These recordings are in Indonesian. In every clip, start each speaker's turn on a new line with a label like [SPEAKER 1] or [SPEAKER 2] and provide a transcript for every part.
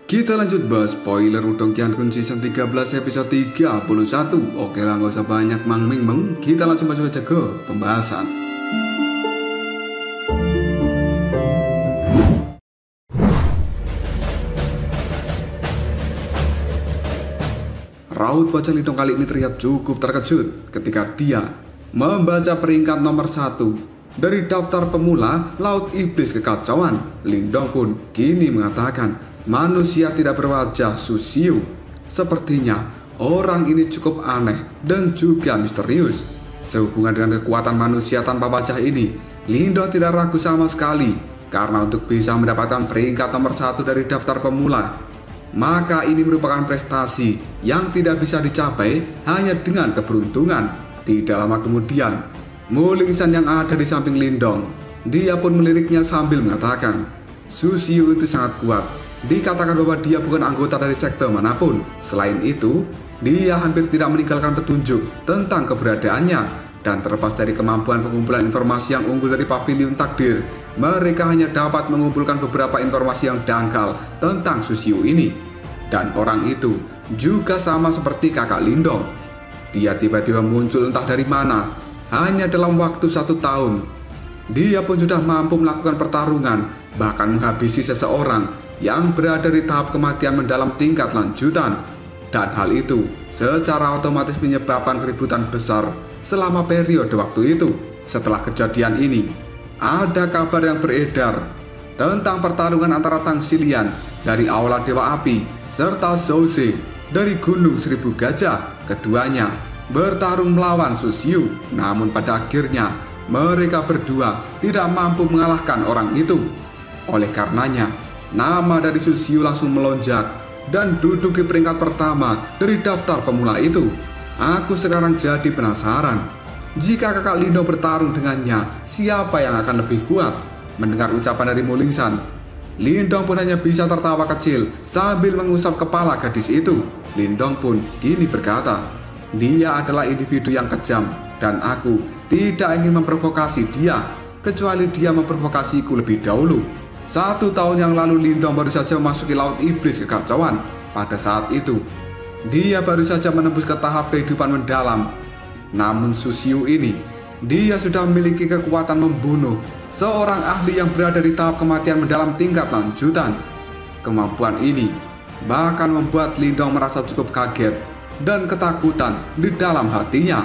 [SPEAKER 1] Kita lanjut bahas spoiler Udong Qiankun season 13 episode 31. Oke lah, gak usah banyak meng, kita langsung masuk aja ke pembahasan. Raut wajah Lindong kali ini terlihat cukup terkejut ketika dia membaca peringkat nomor 1 dari daftar pemula Laut Iblis Kekacauan. Lindong pun kini mengatakan manusia tidak berwajah Susiu. Sepertinya orang ini cukup aneh dan juga misterius. Sehubungan dengan kekuatan manusia tanpa wajah ini, Lindong tidak ragu sama sekali. Karena untuk bisa mendapatkan peringkat nomor 1 dari daftar pemula, maka ini merupakan prestasi yang tidak bisa dicapai hanya dengan keberuntungan. Tidak lama kemudian, Mulingsan yang ada di samping Lindong, dia pun meliriknya sambil mengatakan, Susiu itu sangat kuat. Dikatakan bahwa dia bukan anggota dari sekte manapun. Selain itu, dia hampir tidak meninggalkan petunjuk tentang keberadaannya. Dan terlepas dari kemampuan pengumpulan informasi yang unggul dari Pavilion Takdir, mereka hanya dapat mengumpulkan beberapa informasi yang dangkal tentang Susiu ini. Dan orang itu juga sama seperti kakak Lindong. Dia tiba-tiba muncul entah dari mana, hanya dalam waktu 1 tahun. Dia pun sudah mampu melakukan pertarungan, bahkan menghabisi seseorang yang berada di tahap kematian mendalam tingkat lanjutan. Dan hal itu secara otomatis menyebabkan keributan besar selama periode waktu itu. Setelah kejadian ini, ada kabar yang beredar tentang pertarungan antara Tang Xilian dari Aula Dewa Api serta Zhou dari Gunung Seribu Gajah. Keduanya bertarung melawan Susiu, namun pada akhirnya mereka berdua tidak mampu mengalahkan orang itu. Oleh karenanya, nama dari Susiu langsung melonjak dan duduk di peringkat pertama dari daftar pemula itu. Aku sekarang jadi penasaran, jika kakak Lindong bertarung dengannya, siapa yang akan lebih kuat? Mendengar ucapan dari Mulingsan, Lindong pun hanya bisa tertawa kecil sambil mengusap kepala gadis itu. Lindong pun kini berkata, dia adalah individu yang kejam dan aku tidak ingin memprovokasi dia, kecuali dia memprovokasiku lebih dahulu. 1 tahun yang lalu Lindong baru saja memasuki Laut Iblis Kekacauan. Pada saat itu, dia baru saja menembus ke tahap kehidupan mendalam. Namun Susiu ini, dia sudah memiliki kekuatan membunuh seorang ahli yang berada di tahap kematian mendalam tingkat lanjutan. Kemampuan ini bahkan membuat Lindong merasa cukup kaget dan ketakutan di dalam hatinya.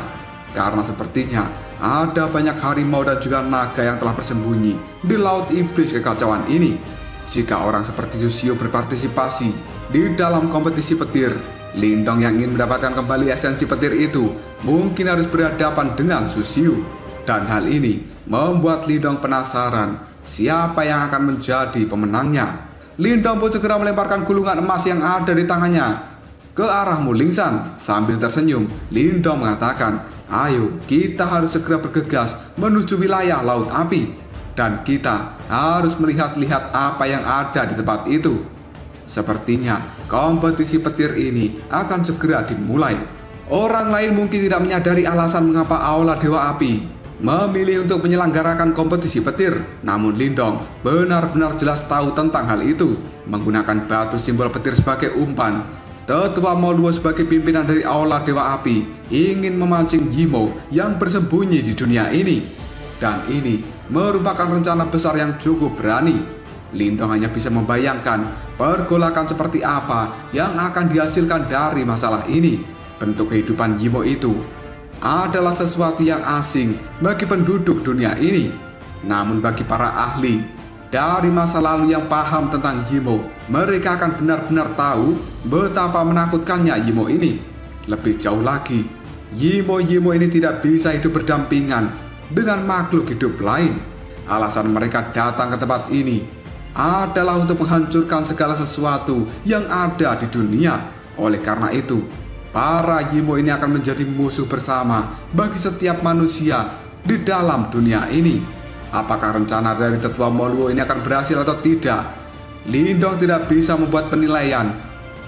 [SPEAKER 1] Karena sepertinya ada banyak harimau dan juga naga yang telah bersembunyi di Laut Iblis Kekacauan ini. Jika orang seperti Susiu berpartisipasi di dalam kompetisi petir, Lindong yang ingin mendapatkan kembali esensi petir itu mungkin harus berhadapan dengan Susiu. Dan hal ini membuat Lindong penasaran siapa yang akan menjadi pemenangnya. Lindong pun segera melemparkan gulungan emas yang ada di tangannya ke arah Mulingsan. Sambil tersenyum, Lindong mengatakan, ayo kita harus segera bergegas menuju wilayah Laut Api. Dan kita harus melihat-lihat apa yang ada di tempat itu. Sepertinya kompetisi petir ini akan segera dimulai. Orang lain mungkin tidak menyadari alasan mengapa Aula Dewa Api memilih untuk menyelenggarakan kompetisi petir. Namun Lindong benar-benar jelas tahu tentang hal itu. Menggunakan batu simbol petir sebagai umpan, Tetua Moluo sebagai pimpinan dari Aula Dewa Api ingin memancing Yimo yang bersembunyi di dunia ini. Dan ini merupakan rencana besar yang cukup berani. Lindong hanya bisa membayangkan pergolakan seperti apa yang akan dihasilkan dari masalah ini. Bentuk kehidupan Yimo itu adalah sesuatu yang asing bagi penduduk dunia ini. Namun bagi para ahli dari masa lalu yang paham tentang Yimo, mereka akan benar-benar tahu betapa menakutkannya Yimo ini. Lebih jauh lagi, Yimo ini tidak bisa hidup berdampingan dengan makhluk hidup lain. Alasan mereka datang ke tempat ini adalah untuk menghancurkan segala sesuatu yang ada di dunia. Oleh karena itu, para Yimo ini akan menjadi musuh bersama bagi setiap manusia di dalam dunia ini. Apakah rencana dari Tetua Moluo ini akan berhasil atau tidak? Lindong tidak bisa membuat penilaian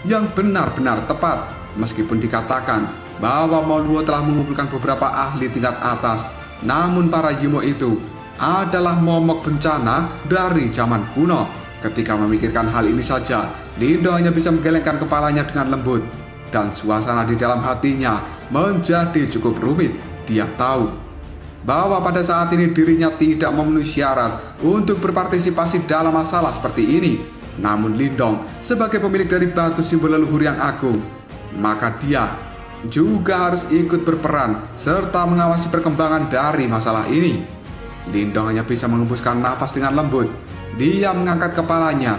[SPEAKER 1] yang benar-benar tepat. Meskipun dikatakan bahwa Moluo telah mengumpulkan beberapa ahli tingkat atas, namun para Yimo itu adalah momok bencana dari zaman kuno. Ketika memikirkan hal ini saja, Lindong hanya bisa menggelengkan kepalanya dengan lembut. Dan suasana di dalam hatinya menjadi cukup rumit. Dia tahu bahwa pada saat ini dirinya tidak memenuhi syarat untuk berpartisipasi dalam masalah seperti ini. Namun Lindong sebagai pemilik dari batu simbol leluhur yang agung, maka dia juga harus ikut berperan serta mengawasi perkembangan dari masalah ini. Lindong hanya bisa mengembuskan nafas dengan lembut. Dia mengangkat kepalanya,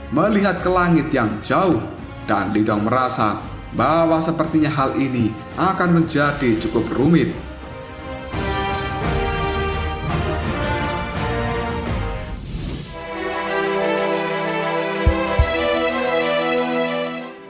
[SPEAKER 1] melihat ke langit yang jauh, dan Lindong merasa bahwa sepertinya hal ini akan menjadi cukup rumit.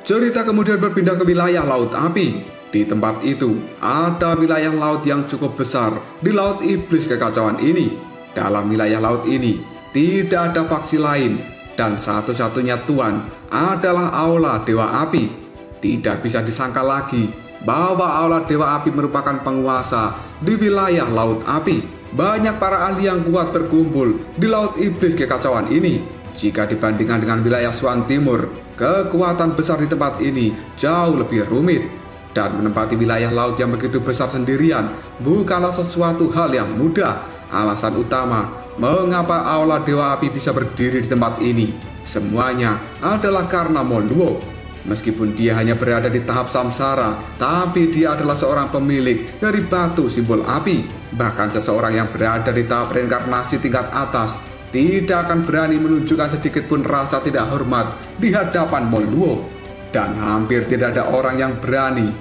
[SPEAKER 1] Cerita kemudian berpindah ke wilayah Laut Api. Di tempat itu ada wilayah laut yang cukup besar di Laut Iblis Kekacauan ini. Dalam wilayah laut ini tidak ada faksi lain, dan satu-satunya tuan adalah Aula Dewa Api. Tidak bisa disangka lagi bahwa Aula Dewa Api merupakan penguasa di wilayah Laut Api. Banyak para ahli yang kuat berkumpul di Laut Iblis Kekacauan ini. Jika dibandingkan dengan wilayah Swan Timur, kekuatan besar di tempat ini jauh lebih rumit. Dan menempati wilayah laut yang begitu besar sendirian bukanlah sesuatu hal yang mudah. Alasan utama mengapa Aula Dewa Api bisa berdiri di tempat ini semuanya adalah karena Moluo. Meskipun dia hanya berada di tahap samsara, tapi dia adalah seorang pemilik dari batu simbol api. Bahkan seseorang yang berada di tahap reinkarnasi tingkat atas tidak akan berani menunjukkan sedikit pun rasa tidak hormat di hadapan Moluo. Dan hampir tidak ada orang yang berani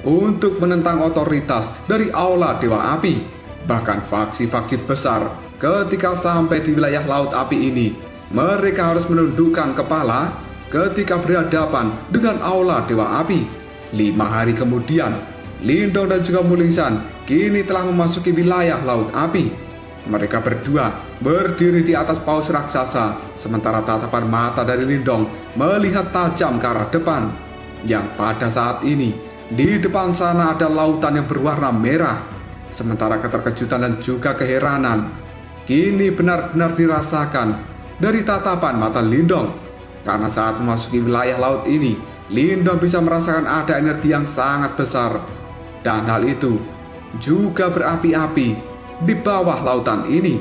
[SPEAKER 1] untuk menentang otoritas dari Aula Dewa Api. Bahkan faksi-faksi besar ketika sampai di wilayah Laut Api ini, mereka harus menundukkan kepala ketika berhadapan dengan Aula Dewa Api. 5 hari kemudian, Lindong dan juga Mulingsan kini telah memasuki wilayah Laut Api. Mereka berdua berdiri di atas paus raksasa, sementara tatapan mata dari Lindong melihat tajam ke arah depan. Yang pada saat ini, di depan sana ada lautan yang berwarna merah. Sementara keterkejutan dan juga keheranan kini benar-benar dirasakan dari tatapan mata Lindong. Karena saat memasuki wilayah laut ini, Lindong bisa merasakan ada energi yang sangat besar. Dan hal itu juga berapi-api di bawah lautan ini.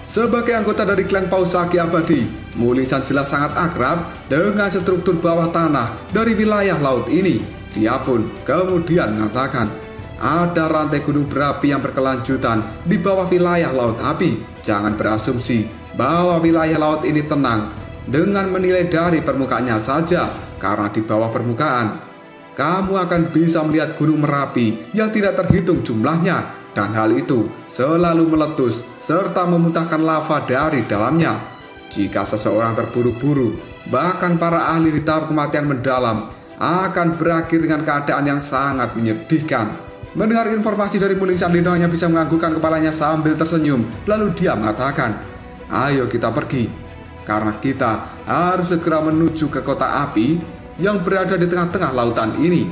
[SPEAKER 1] Sebagai anggota dari klan Paus Saki Abadi, Mulingsan jelas sangat akrab dengan struktur bawah tanah dari wilayah laut ini. Dia pun kemudian mengatakan, ada rantai gunung berapi yang berkelanjutan di bawah wilayah Laut Api. Jangan berasumsi bahwa wilayah laut ini tenang dengan menilai dari permukaannya saja, karena di bawah permukaan kamu akan bisa melihat gunung Merapi yang tidak terhitung jumlahnya, dan hal itu selalu meletus serta memuntahkan lava dari dalamnya. Jika seseorang terburu-buru, bahkan para ahli di tahap kematian mendalam akan berakhir dengan keadaan yang sangat menyedihkan. Mendengar informasi dari Mulingsan, Lindong hanya bisa menganggukkan kepalanya sambil tersenyum. Lalu dia mengatakan, ayo kita pergi, karena kita harus segera menuju ke kota api yang berada di tengah-tengah lautan ini.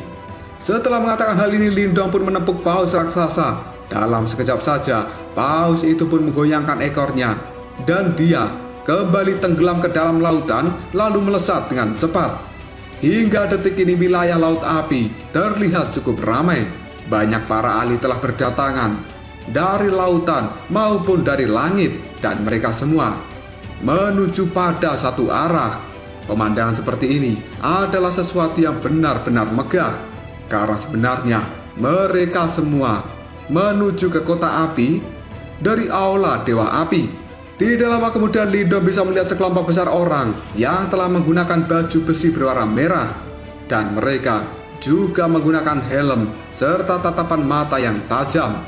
[SPEAKER 1] Setelah mengatakan hal ini, Lindong pun menepuk paus raksasa. Dalam sekejap saja, paus itu pun menggoyangkan ekornya, dan dia kembali tenggelam ke dalam lautan lalu melesat dengan cepat. Hingga detik ini wilayah Laut Api terlihat cukup ramai. Banyak para ahli telah berdatangan dari lautan maupun dari langit, dan mereka semua menuju pada satu arah. Pemandangan seperti ini adalah sesuatu yang benar-benar megah, karena sebenarnya mereka semua menuju ke kota api dari Aula Dewa Api. Tidak lama kemudian Lindong bisa melihat sekelompok besar orang yang telah menggunakan baju besi berwarna merah, dan mereka juga menggunakan helm serta tatapan mata yang tajam.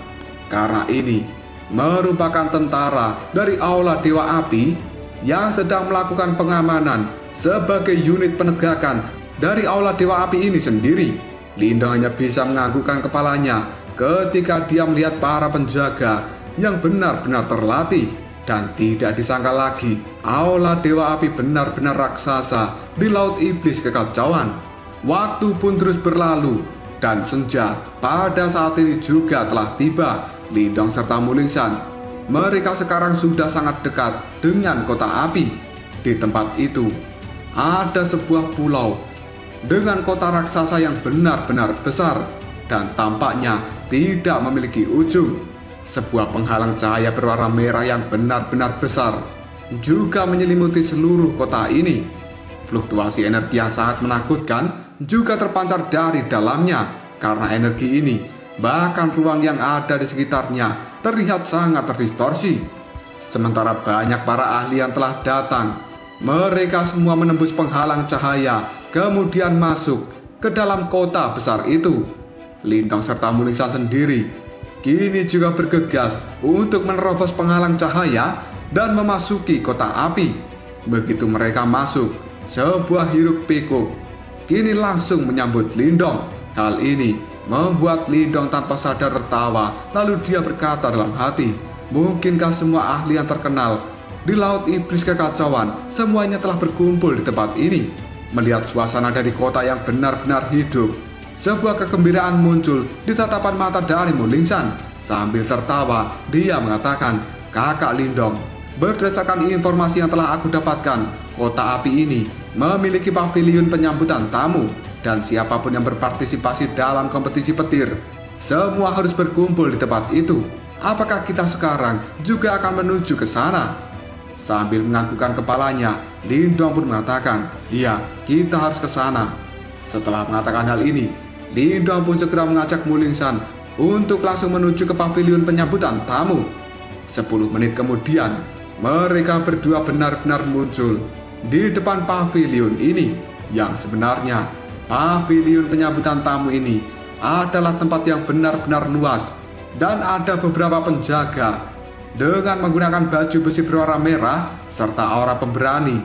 [SPEAKER 1] Karena ini merupakan tentara dari Aula Dewa Api yang sedang melakukan pengamanan sebagai unit penegakan dari Aula Dewa Api ini sendiri. Lindong hanya bisa menganggukkan kepalanya ketika dia melihat para penjaga yang benar-benar terlatih. Dan tidak disangka lagi, Aula Dewa Api benar-benar raksasa di Laut Iblis Kekacauan. Waktu pun terus berlalu, dan senja pada saat ini juga telah tiba. Lindong serta Mulingsan, mereka sekarang sudah sangat dekat dengan kota api. Di tempat itu ada sebuah pulau dengan kota raksasa yang benar-benar besar dan tampaknya tidak memiliki ujung. Sebuah penghalang cahaya berwarna merah yang benar-benar besar juga menyelimuti seluruh kota ini. Fluktuasi energi yang sangat menakutkan juga terpancar dari dalamnya. Karena energi ini, bahkan ruang yang ada di sekitarnya terlihat sangat terdistorsi. Sementara banyak para ahli yang telah datang, mereka semua menembus penghalang cahaya, kemudian masuk ke dalam kota besar itu. Lindong serta Mulingsan sendiri kini juga bergegas untuk menerobos penghalang cahaya dan memasuki kota api. Begitu mereka masuk, sebuah hiruk pikuk kini langsung menyambut Lindong. Hal ini membuat Lindong tanpa sadar tertawa, lalu dia berkata dalam hati, mungkinkah semua ahli yang terkenal di Laut Iblis Kekacauan semuanya telah berkumpul di tempat ini? Melihat suasana dari kota yang benar-benar hidup, sebuah kegembiraan muncul di tatapan mata dari Mulingsan. Sambil tertawa, dia mengatakan, Kakak Lindong, berdasarkan informasi yang telah aku dapatkan, kota api ini memiliki pavilion penyambutan tamu. Dan siapapun yang berpartisipasi dalam kompetisi petir, semua harus berkumpul di tempat itu. Apakah kita sekarang juga akan menuju ke sana? Sambil menganggukkan kepalanya, Lindong pun mengatakan, iya, kita harus ke sana. Setelah mengatakan hal ini, Lindong pun segera mengajak Mulingsan untuk langsung menuju ke pavilion penyambutan tamu. 10 menit kemudian, mereka berdua benar-benar muncul di depan pavilion ini. Yang sebenarnya, pavilion penyambutan tamu ini adalah tempat yang benar-benar luas dan ada beberapa penjaga dengan menggunakan baju besi berwarna merah serta aura pemberani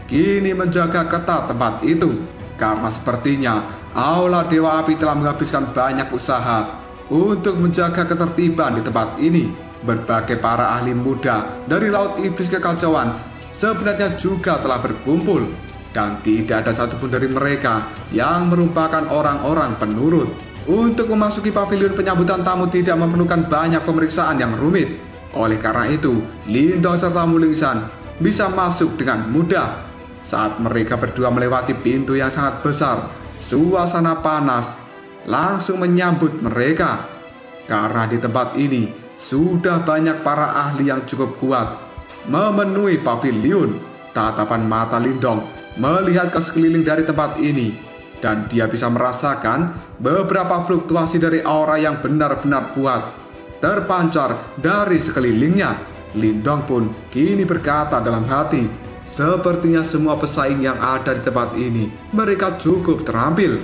[SPEAKER 1] kini menjaga ketat tempat itu. Karena sepertinya Aula Dewa Api telah menghabiskan banyak usaha untuk menjaga ketertiban di tempat ini. Berbagai para ahli muda dari Laut Iblis Kekacauan sebenarnya juga telah berkumpul, dan tidak ada satupun dari mereka yang merupakan orang-orang penurut. Untuk memasuki pavilion penyambutan tamu tidak memerlukan banyak pemeriksaan yang rumit. Oleh karena itu, Lindong serta Mulingsan bisa masuk dengan mudah. Saat mereka berdua melewati pintu yang sangat besar, suasana panas langsung menyambut mereka. Karena di tempat ini sudah banyak para ahli yang cukup kuat memenuhi pavilion. Tatapan mata Lindong melihat ke sekeliling dari tempat ini, dan dia bisa merasakan beberapa fluktuasi dari aura yang benar-benar kuat terpancar dari sekelilingnya. Lindong pun kini berkata dalam hati, sepertinya semua pesaing yang ada di tempat ini mereka cukup terampil.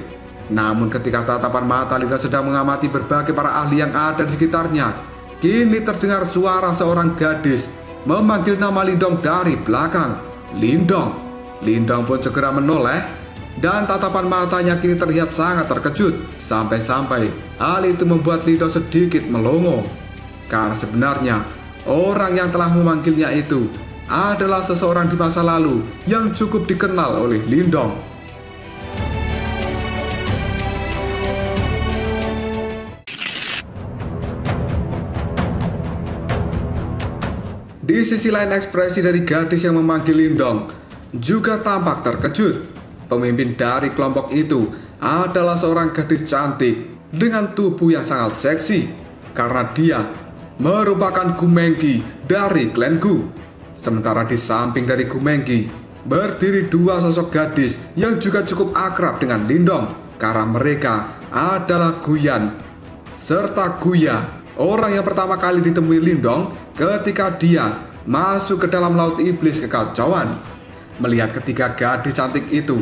[SPEAKER 1] Namun ketika tatapan mata Lindong sedang mengamati berbagai para ahli yang ada di sekitarnya, kini terdengar suara seorang gadis memanggil nama Lindong dari belakang. Lindong. Lindong pun segera menoleh, dan tatapan matanya kini terlihat sangat terkejut. Sampai-sampai hal itu membuat Lindong sedikit melongo. Karena sebenarnya orang yang telah memanggilnya itu adalah seseorang di masa lalu yang cukup dikenal oleh Lindong. Di sisi lain, ekspresi dari gadis yang memanggil Lindong juga tampak terkejut. Pemimpin dari kelompok itu adalah seorang gadis cantik dengan tubuh yang sangat seksi, karena dia merupakan Gu Mengki dari klan Gu. Sementara di samping dari Gu Mengki berdiri dua sosok gadis yang juga cukup akrab dengan Lindong, karena mereka adalah Guyan serta Guya, orang yang pertama kali ditemui Lindong ketika dia masuk ke dalam Laut Iblis Kekacauan. Melihat ketiga gadis cantik itu,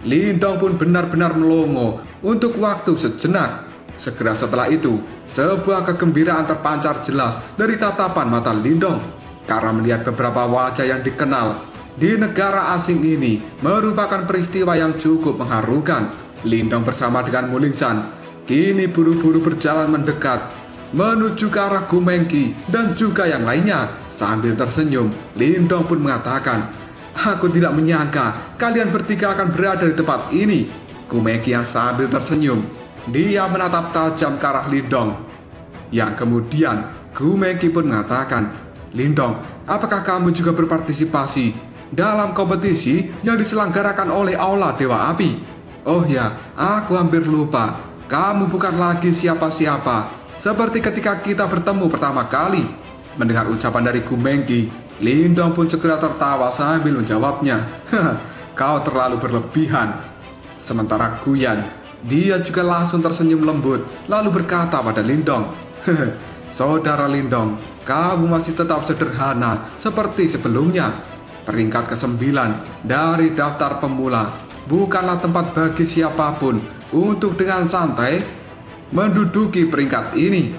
[SPEAKER 1] Lindong pun benar-benar melongo untuk waktu sejenak. Segera setelah itu, sebuah kegembiraan terpancar jelas dari tatapan mata Lindong. Karena melihat beberapa wajah yang dikenal di negara asing ini merupakan peristiwa yang cukup mengharukan. Lindong bersama dengan Mulingsan kini buru-buru berjalan mendekat menuju ke arah Gu Mengki dan juga yang lainnya. Sambil tersenyum, Lindong pun mengatakan, aku tidak menyangka kalian bertiga akan berada di tempat ini. Gu Mengki yang sambil tersenyum, dia menatap tajam ke arah Lindong. Yang kemudian Gu Mengki pun mengatakan, Lindong, apakah kamu juga berpartisipasi dalam kompetisi yang diselenggarakan oleh Aula Dewa Api. Oh ya, aku hampir lupa. Kamu bukan lagi siapa-siapa, seperti ketika kita bertemu pertama kali. Mendengar ucapan dari Gu Mengki, Lindong pun segera tertawa sambil menjawabnya. Kau terlalu berlebihan. Sementara Guyan, dia juga langsung tersenyum lembut, lalu berkata pada Lindong, Saudara Lindong, kamu masih tetap sederhana seperti sebelumnya. Peringkat ke-9 dari daftar pemula bukanlah tempat bagi siapapun untuk dengan santai menduduki peringkat ini.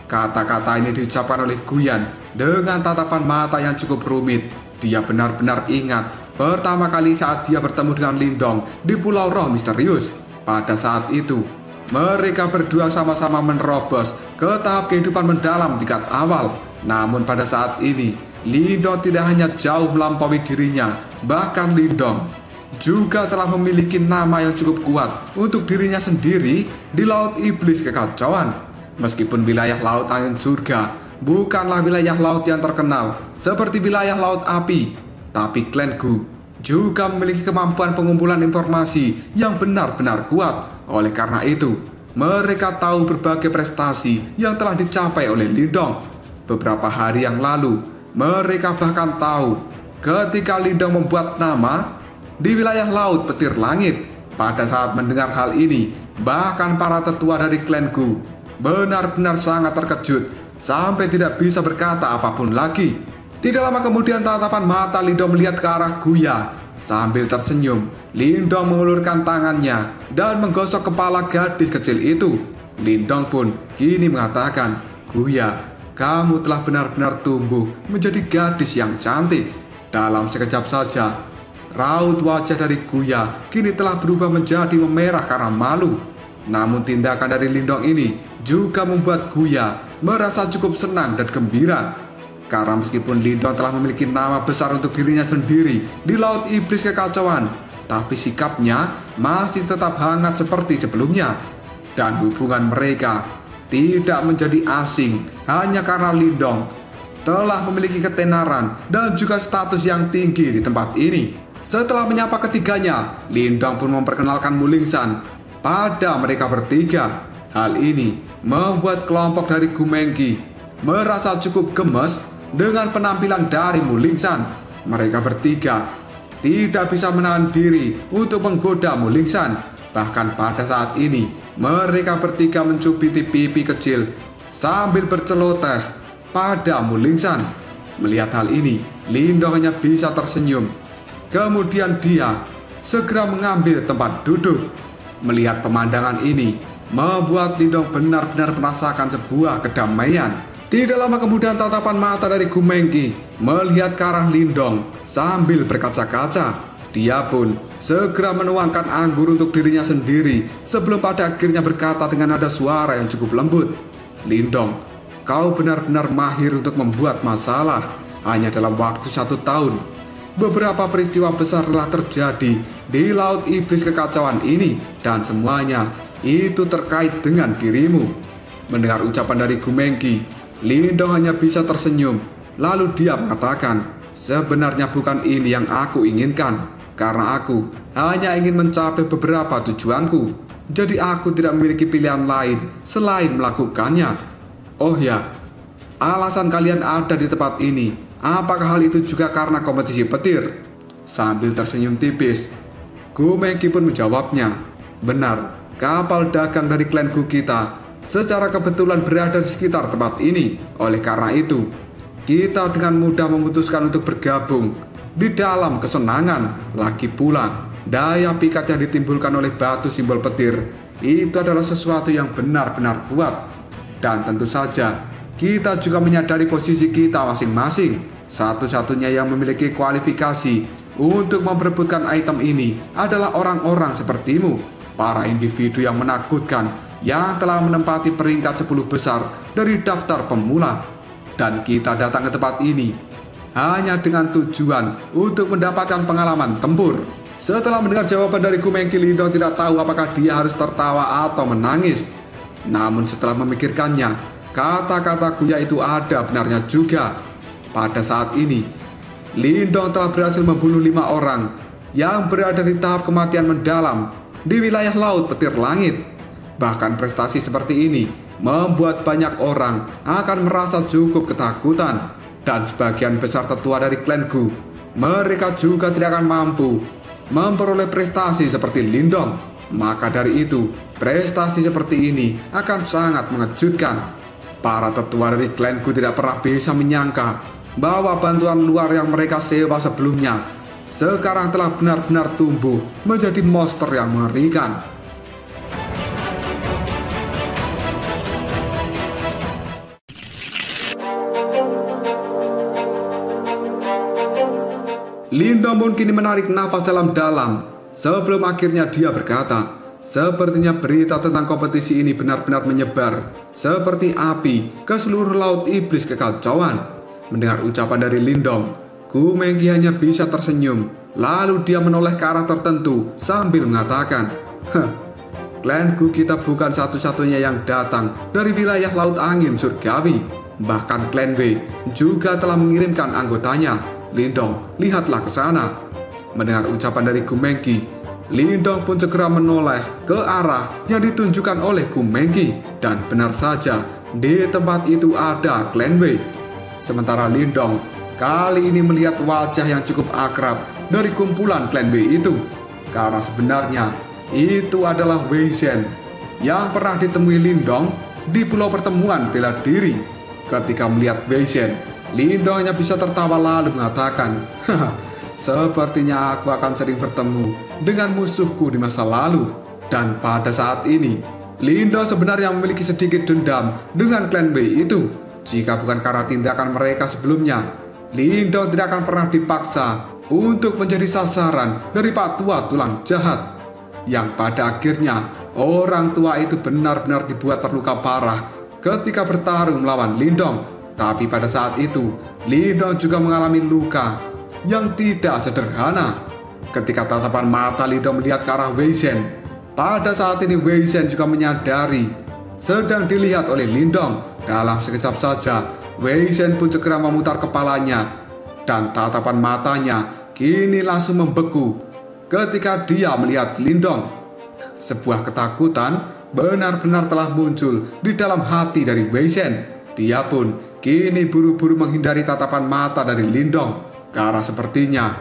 [SPEAKER 1] Kata-kata ini diucapkan oleh Guyan dengan tatapan mata yang cukup rumit. Dia benar-benar ingat pertama kali saat dia bertemu dengan Lindong di Pulau Roh Misterius. Pada saat itu, mereka berdua sama-sama menerobos ke tahap kehidupan mendalam tingkat awal. Namun pada saat ini, Lindong tidak hanya jauh melampaui dirinya, bahkan Lindong juga telah memiliki nama yang cukup kuat untuk dirinya sendiri di Laut Iblis Kekacauan. Meskipun wilayah Laut Angin Surga bukanlah wilayah laut yang terkenal seperti wilayah Laut Api, tapi klan Gu juga memiliki kemampuan pengumpulan informasi yang benar-benar kuat. Oleh karena itu, mereka tahu berbagai prestasi yang telah dicapai oleh Lindong. Beberapa hari yang lalu, mereka bahkan tahu ketika Lindong membuat nama di wilayah Laut Petir Langit. Pada saat mendengar hal ini, bahkan para tetua dari klan Gu benar-benar sangat terkejut sampai tidak bisa berkata apapun lagi. Tidak lama kemudian tatapan mata Lindong melihat ke arah Guya. Sambil tersenyum, Lindong mengulurkan tangannya dan menggosok kepala gadis kecil itu. Lindong pun kini mengatakan, Guya, kamu telah benar-benar tumbuh menjadi gadis yang cantik. Dalam sekejap saja, raut wajah dari Guya kini telah berubah menjadi memerah karena malu. Namun tindakan dari Lindong ini juga membuat Guya merasa cukup senang dan gembira. Karena meskipun Lindong telah memiliki nama besar untuk dirinya sendiri di Laut Iblis Kekacauan, tapi sikapnya masih tetap hangat seperti sebelumnya. Dan hubungan mereka tidak menjadi asing hanya karena Lindong telah memiliki ketenaran dan juga status yang tinggi di tempat ini. Setelah menyapa ketiganya, Lindong pun memperkenalkan Mulingsan pada mereka bertiga. Hal ini membuat kelompok dari Gu Mengki merasa cukup gemes dengan penampilan dari Mulingsan. Mereka bertiga tidak bisa menahan diri untuk menggoda Mulingsan. Bahkan pada saat ini, mereka bertiga mencubiti pipi kecil sambil berceloteh pada Mulingsan. Melihat hal ini, Lindong hanya bisa tersenyum. Kemudian dia segera mengambil tempat duduk. Melihat pemandangan ini membuat Lindong benar-benar merasakan sebuah kedamaian. Tidak lama kemudian tatapan mata dari Gu Mengki melihat ke arah Lindong sambil berkaca-kaca. Dia pun segera menuangkan anggur untuk dirinya sendiri sebelum pada akhirnya berkata dengan nada suara yang cukup lembut, Lindong, kau benar-benar mahir untuk membuat masalah. Hanya dalam waktu 1 tahun, beberapa peristiwa besar telah terjadi di Laut Iblis Kekacauan ini, dan semuanya itu terkait dengan dirimu. Mendengar ucapan dari Gu Mengki, Lindong hanya bisa tersenyum. Lalu dia mengatakan, sebenarnya bukan ini yang aku inginkan, karena aku hanya ingin mencapai beberapa tujuanku. Jadi aku tidak memiliki pilihan lain selain melakukannya. Oh ya, alasan kalian ada di tempat ini, apakah hal itu juga karena kompetisi petir? Sambil tersenyum tipis, Gu Mengki pun menjawabnya, benar, kapal dagang dari klan Gu kita secara kebetulan berada di sekitar tempat ini. Oleh karena itu, kita dengan mudah memutuskan untuk bergabung di dalam kesenangan. Lagi pula, daya pikat yang ditimbulkan oleh batu simbol petir itu adalah sesuatu yang benar-benar kuat. Dan tentu saja, kita juga menyadari posisi kita masing-masing. Satu-satunya yang memiliki kualifikasi untuk memperebutkan item ini adalah orang-orang sepertimu, para individu yang menakutkan yang telah menempati peringkat 10 besar dari daftar pemula. Dan kita datang ke tempat ini hanya dengan tujuan untuk mendapatkan pengalaman tempur. Setelah mendengar jawaban dari Gu Mengki, Lindong tidak tahu apakah dia harus tertawa atau menangis. Namun setelah memikirkannya, kata-kata Guya itu ada benarnya juga. Pada saat ini, Lindong telah berhasil membunuh 5 orang yang berada di tahap kematian mendalam di wilayah Laut Petir Langit. Bahkan prestasi seperti ini membuat banyak orang akan merasa cukup ketakutan. Dan sebagian besar tetua dari klan Gu, mereka juga tidak akan mampu memperoleh prestasi seperti Lindong. Maka dari itu, prestasi seperti ini akan sangat mengejutkan. Para tetua dari klan Gu tidak pernah bisa menyangka bahwa bantuan luar yang mereka sewa sebelumnya sekarang telah benar-benar tumbuh menjadi monster yang mengerikan. Lindong pun kini menarik nafas dalam-dalam sebelum akhirnya dia berkata, sepertinya berita tentang kompetisi ini benar-benar menyebar seperti api ke seluruh Laut Iblis Kekacauan. Mendengar ucapan dari Lindong, Gu Mengki hanya bisa tersenyum. Lalu dia menoleh ke arah tertentu sambil mengatakan, klan Gu kita bukan satu-satunya yang datang dari wilayah Laut Angin Surgawi. Bahkan klan Wei juga telah mengirimkan anggotanya. Lindong, lihatlah ke sana. Mendengar ucapan dari Gu Mengki, Lindong pun segera menoleh ke arah yang ditunjukkan oleh Gu Mengki. Dan benar saja, di tempat itu ada klan Wei. Sementara Lindong kali ini melihat wajah yang cukup akrab dari kumpulan klan Wei itu. Karena sebenarnya itu adalah Wei Zhen yang pernah ditemui Lindong di pulau pertemuan bela diri. Ketika melihat Wei Zhen, Lindong hanya bisa tertawa lalu mengatakan, sepertinya aku akan sering bertemu dengan musuhku di masa lalu. Dan pada saat ini, Lindong sebenarnya memiliki sedikit dendam dengan klan Wei itu. Jika bukan karena tindakan mereka sebelumnya, Lindong tidak akan pernah dipaksa untuk menjadi sasaran dari Pak Tua Tulang Jahat. Yang pada akhirnya, orang tua itu benar-benar dibuat terluka parah ketika bertarung melawan Lindong. Tapi pada saat itu, Lindong juga mengalami luka yang tidak sederhana. Ketika tatapan mata Lindong melihat ke arah Wei Zhen, pada saat ini Wei Zhen juga menyadari sedang dilihat oleh Lindong. Dalam sekejap saja, Wei Zhen pun segera memutar kepalanya dan tatapan matanya kini langsung membeku ketika dia melihat Lindong. Sebuah ketakutan benar-benar telah muncul di dalam hati dari Wei Zhen. Dia pun kini buru-buru menghindari tatapan mata dari Lindong. Karena sepertinya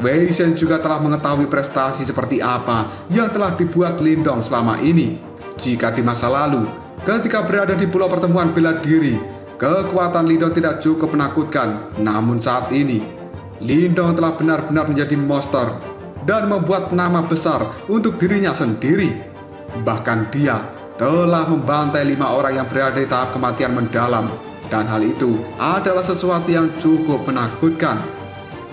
[SPEAKER 1] Wei Zhen juga telah mengetahui prestasi seperti apa yang telah dibuat Lindong selama ini. Jika di masa lalu, ketika berada di pulau pertemuan bela diri, kekuatan Lindong tidak cukup menakutkan. Namun saat ini, Lindong telah benar-benar menjadi monster dan membuat nama besar untuk dirinya sendiri. Bahkan dia telah membantai 5 orang yang berada di tahap kematian mendalam. Dan hal itu adalah sesuatu yang cukup menakutkan.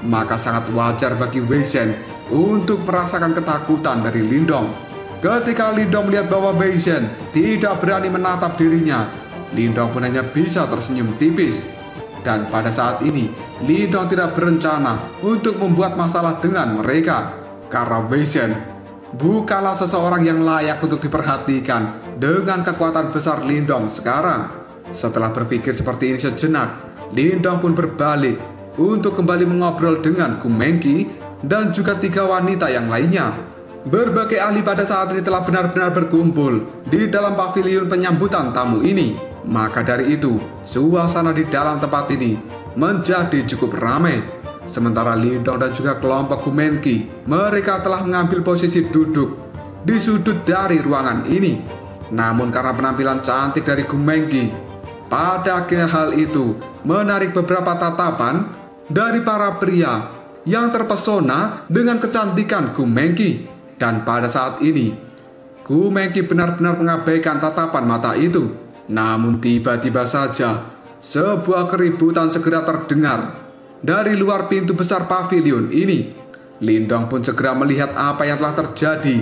[SPEAKER 1] Maka sangat wajar bagi Wei Zhen untuk merasakan ketakutan dari Lindong. Ketika Lindong melihat bahwa Wei Zhen tidak berani menatap dirinya, Lindong pun hanya bisa tersenyum tipis. Dan pada saat ini, Lindong tidak berencana untuk membuat masalah dengan mereka. Karena Wei Zhen bukanlah seseorang yang layak untuk diperhatikan dengan kekuatan besar Lindong sekarang. Setelah berpikir seperti ini sejenak, Lindong pun berbalik untuk kembali mengobrol dengan Gu Mengki dan juga 3 wanita yang lainnya. Berbagai ahli pada saat ini telah benar-benar berkumpul di dalam pavilion penyambutan tamu ini. Maka dari itu, suasana di dalam tempat ini menjadi cukup ramai. Sementara Lindong dan juga kelompok Gu Mengki, mereka telah mengambil posisi duduk di sudut dari ruangan ini. Namun karena penampilan cantik dari Gu Mengki, pada akhirnya hal itu menarik beberapa tatapan dari para pria yang terpesona dengan kecantikan Gu Mengki. Dan pada saat ini, Gu Mengki benar-benar mengabaikan tatapan mata itu. Namun tiba-tiba saja, sebuah keributan segera terdengar dari luar pintu besar pavilion ini. Lindong pun segera melihat apa yang telah terjadi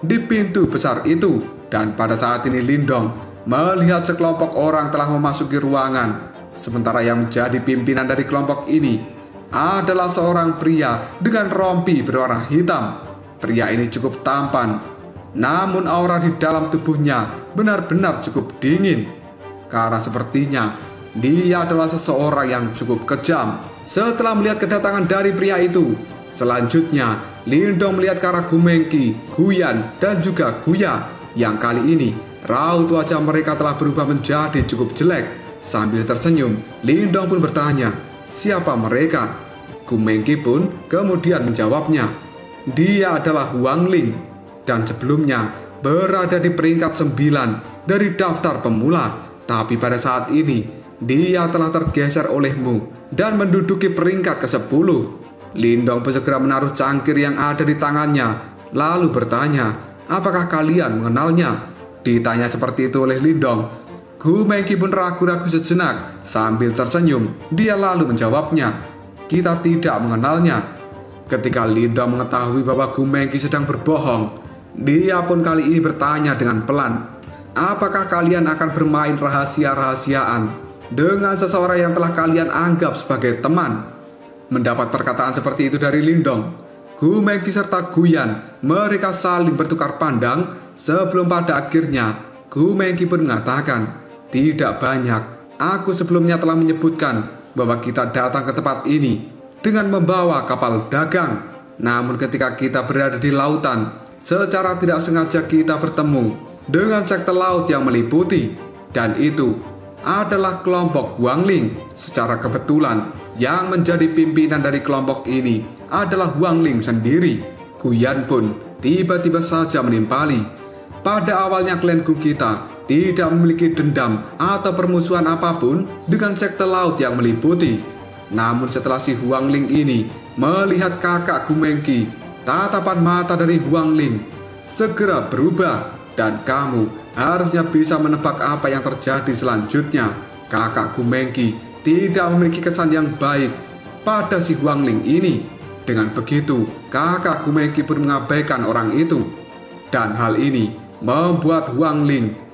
[SPEAKER 1] di pintu besar itu. Dan pada saat ini Lindong melihat sekelompok orang telah memasuki ruangan. Sementara yang menjadi pimpinan dari kelompok ini adalah seorang pria dengan rompi berwarna hitam. Pria ini cukup tampan, namun aura di dalam tubuhnya benar-benar cukup dingin. Karena sepertinya dia adalah seseorang yang cukup kejam. setelah melihat kedatangan dari pria itu. Selanjutnya, Lindong melihat ke arah Gu Mengki, Guyan, dan juga Guya, yang kali ini raut wajah mereka telah berubah menjadi cukup jelek. Sambil tersenyum, Lindong pun bertanya, siapa mereka? Gu Mengki pun kemudian menjawabnya, dia adalah Huang Ling, dan sebelumnya berada di peringkat 9 dari daftar pemula. Tapi pada saat ini, dia telah tergeser olehmu dan menduduki peringkat ke-10. Lindong pun segera menaruh cangkir yang ada di tangannya, lalu bertanya, apakah kalian mengenalnya? Ditanya seperti itu oleh Lindong, Gu Mengki pun ragu-ragu sejenak. Sambil tersenyum, dia lalu menjawabnya, kita tidak mengenalnya. Ketika Lindong mengetahui bahwa Gu Mengki sedang berbohong, dia pun kali ini bertanya dengan pelan, apakah kalian akan bermain rahasia-rahasiaan dengan seseorang yang telah kalian anggap sebagai teman? Mendapat perkataan seperti itu dari Lindong, Gu Mengki serta Guyan mereka saling bertukar pandang sebelum pada akhirnya Gu Mengki pun mengatakan, tidak banyak. Aku sebelumnya telah menyebutkan bahwa kita datang ke tempat ini dengan membawa kapal dagang. Namun ketika kita berada di lautan, secara tidak sengaja kita bertemu dengan sekte laut yang meliputi, dan itu adalah kelompok Huang Ling. Secara kebetulan, yang menjadi pimpinan dari kelompok ini adalah Huang Ling sendiri. Guyan pun tiba-tiba saja menimpali. Pada awalnya klanku kita tidak memiliki dendam atau permusuhan apapun dengan sekte laut yang meliputi. Namun setelah si Huang Ling ini melihat kakak Gu Mengki, tatapan mata dari Huang Ling segera berubah, dan kamu harusnya bisa menebak apa yang terjadi selanjutnya. Kakak Gu Mengki tidak memiliki kesan yang baik pada si Huang Ling ini. Dengan begitu, kakak Gu Mengki pun mengabaikan orang itu. Dan hal ini membuat Huang Ling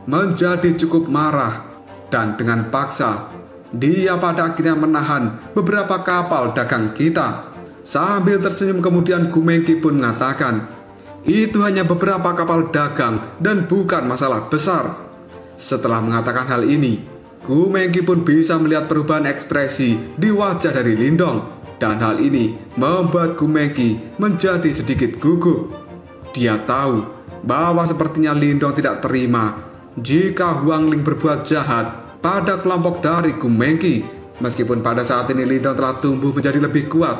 [SPEAKER 1] menjadi cukup marah, dan dengan paksa dia pada akhirnya menahan beberapa kapal dagang kita. Sambil tersenyum kemudian Gu Mengki pun mengatakan, itu hanya beberapa kapal dagang dan bukan masalah besar. Setelah mengatakan hal ini, Gu Mengki pun bisa melihat perubahan ekspresi di wajah dari Lindong, dan hal ini membuat Gu Mengki menjadi sedikit gugup. Dia tahu bahwa sepertinya Lindong tidak terima jika Huang Ling berbuat jahat pada kelompok dari Gu Mengki. Meskipun pada saat ini Lindong telah tumbuh menjadi lebih kuat,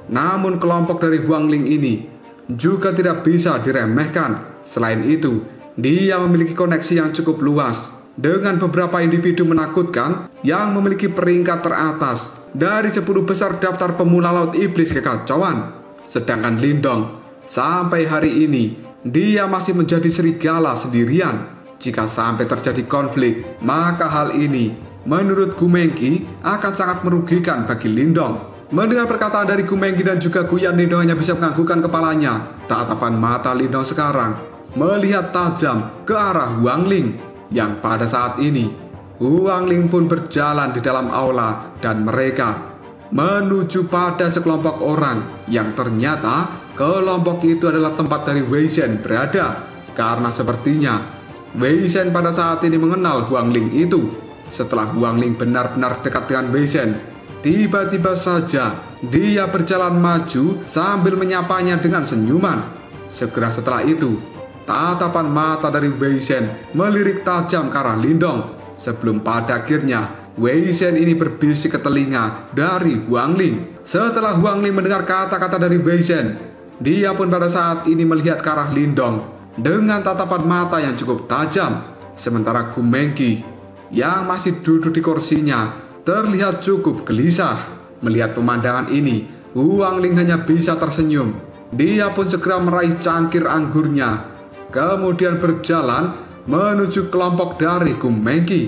[SPEAKER 1] namun kelompok dari Huang Ling ini juga tidak bisa diremehkan. Selain itu, dia memiliki koneksi yang cukup luas dengan beberapa individu menakutkan yang memiliki peringkat teratas dari 10 besar daftar pemula Laut Iblis Kekacauan. Sedangkan Lindong sampai hari ini dia masih menjadi serigala sendirian. Jika sampai terjadi konflik, maka hal ini menurut Gu Mengki akan sangat merugikan bagi Lindong. Mendengar perkataan dari Gu Mengki dan juga Guyan, Lindong hanya bisa menganggukkan kepalanya. Tatapan mata Lindong sekarang melihat tajam ke arah Huang Ling, yang pada saat ini Huang Ling pun berjalan di dalam aula, dan mereka menuju pada sekelompok orang yang ternyata kelompok itu adalah tempat dari Wei Shen berada. Karena sepertinya Wei Shen pada saat ini mengenal Huang Ling itu. Setelah Huang Ling benar-benar dekat dengan Wei Shen, tiba-tiba saja dia berjalan maju sambil menyapanya dengan senyuman. Segera setelah itu, tatapan mata dari Wei Shen melirik tajam ke arah Lindong, sebelum pada akhirnya Wei Shen ini berbisik ke telinga dari Huang Ling. Setelah Huang Ling mendengar kata-kata dari Wei Shen, dia pun pada saat ini melihat ke arah Lindong dengan tatapan mata yang cukup tajam. Sementara Gu Mengki yang masih duduk di kursinya terlihat cukup gelisah. Melihat pemandangan ini, Huang Ling hanya bisa tersenyum. Dia pun segera meraih cangkir anggurnya, kemudian berjalan menuju kelompok dari Gu Mengki.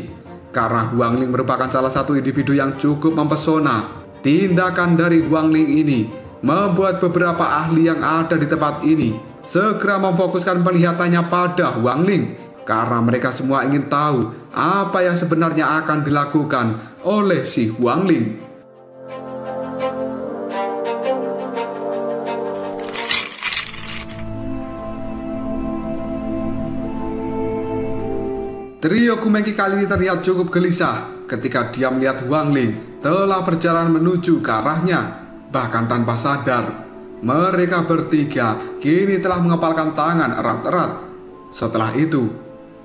[SPEAKER 1] Karena Huang Ling merupakan salah satu individu yang cukup mempesona, tindakan dari Huang Ling ini membuat beberapa ahli yang ada di tempat ini segera memfokuskan penglihatannya pada Huang Ling, karena mereka semua ingin tahu apa yang sebenarnya akan dilakukan oleh si Huang Ling. Trio Gu Mengki kali ini terlihat cukup gelisah ketika dia melihat Huang Ling telah berjalan menuju ke arahnya. Bahkan tanpa sadar, mereka bertiga kini telah mengepalkan tangan erat-erat. Setelah itu,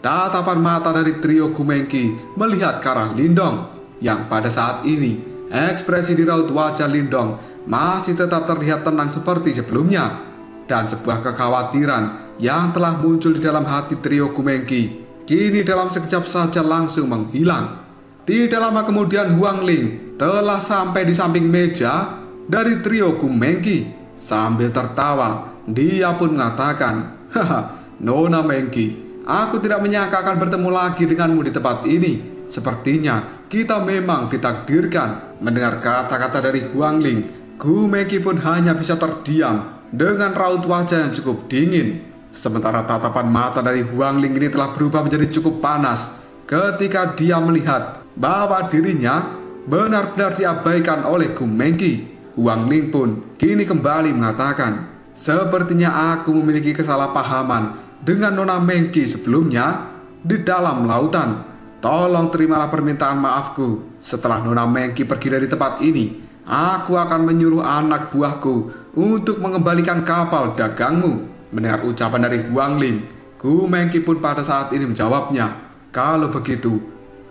[SPEAKER 1] tatapan mata dari trio Gumengki melihat ke arah Lindong, yang pada saat ini ekspresi di raut wajah Lindong masih tetap terlihat tenang seperti sebelumnya. Dan sebuah kekhawatiran yang telah muncul di dalam hati trio Gumengki kini dalam sekejap saja langsung menghilang. Tidak lama kemudian Huang Ling telah sampai di samping meja dari trio Gumengki. Sambil tertawa, dia pun mengatakan, "Haha, Nona Mengki, aku tidak menyangka akan bertemu lagi denganmu di tempat ini. Sepertinya kita memang ditakdirkan." Mendengar kata-kata dari Huang Ling, Gumengki pun hanya bisa terdiam dengan raut wajah yang cukup dingin. Sementara tatapan mata dari Huang Ling ini telah berubah menjadi cukup panas ketika dia melihat bahwa dirinya benar-benar diabaikan oleh Gumengki. Huang Ling pun kini kembali mengatakan, "Sepertinya aku memiliki kesalahpahaman dengan Nona Mengki sebelumnya di dalam lautan. Tolong terimalah permintaan maafku. Setelah Nona Mengki pergi dari tempat ini, aku akan menyuruh anak buahku untuk mengembalikan kapal dagangmu." Mendengar ucapan dari Huang Ling, Gumengki pun pada saat ini menjawabnya, "Kalau begitu,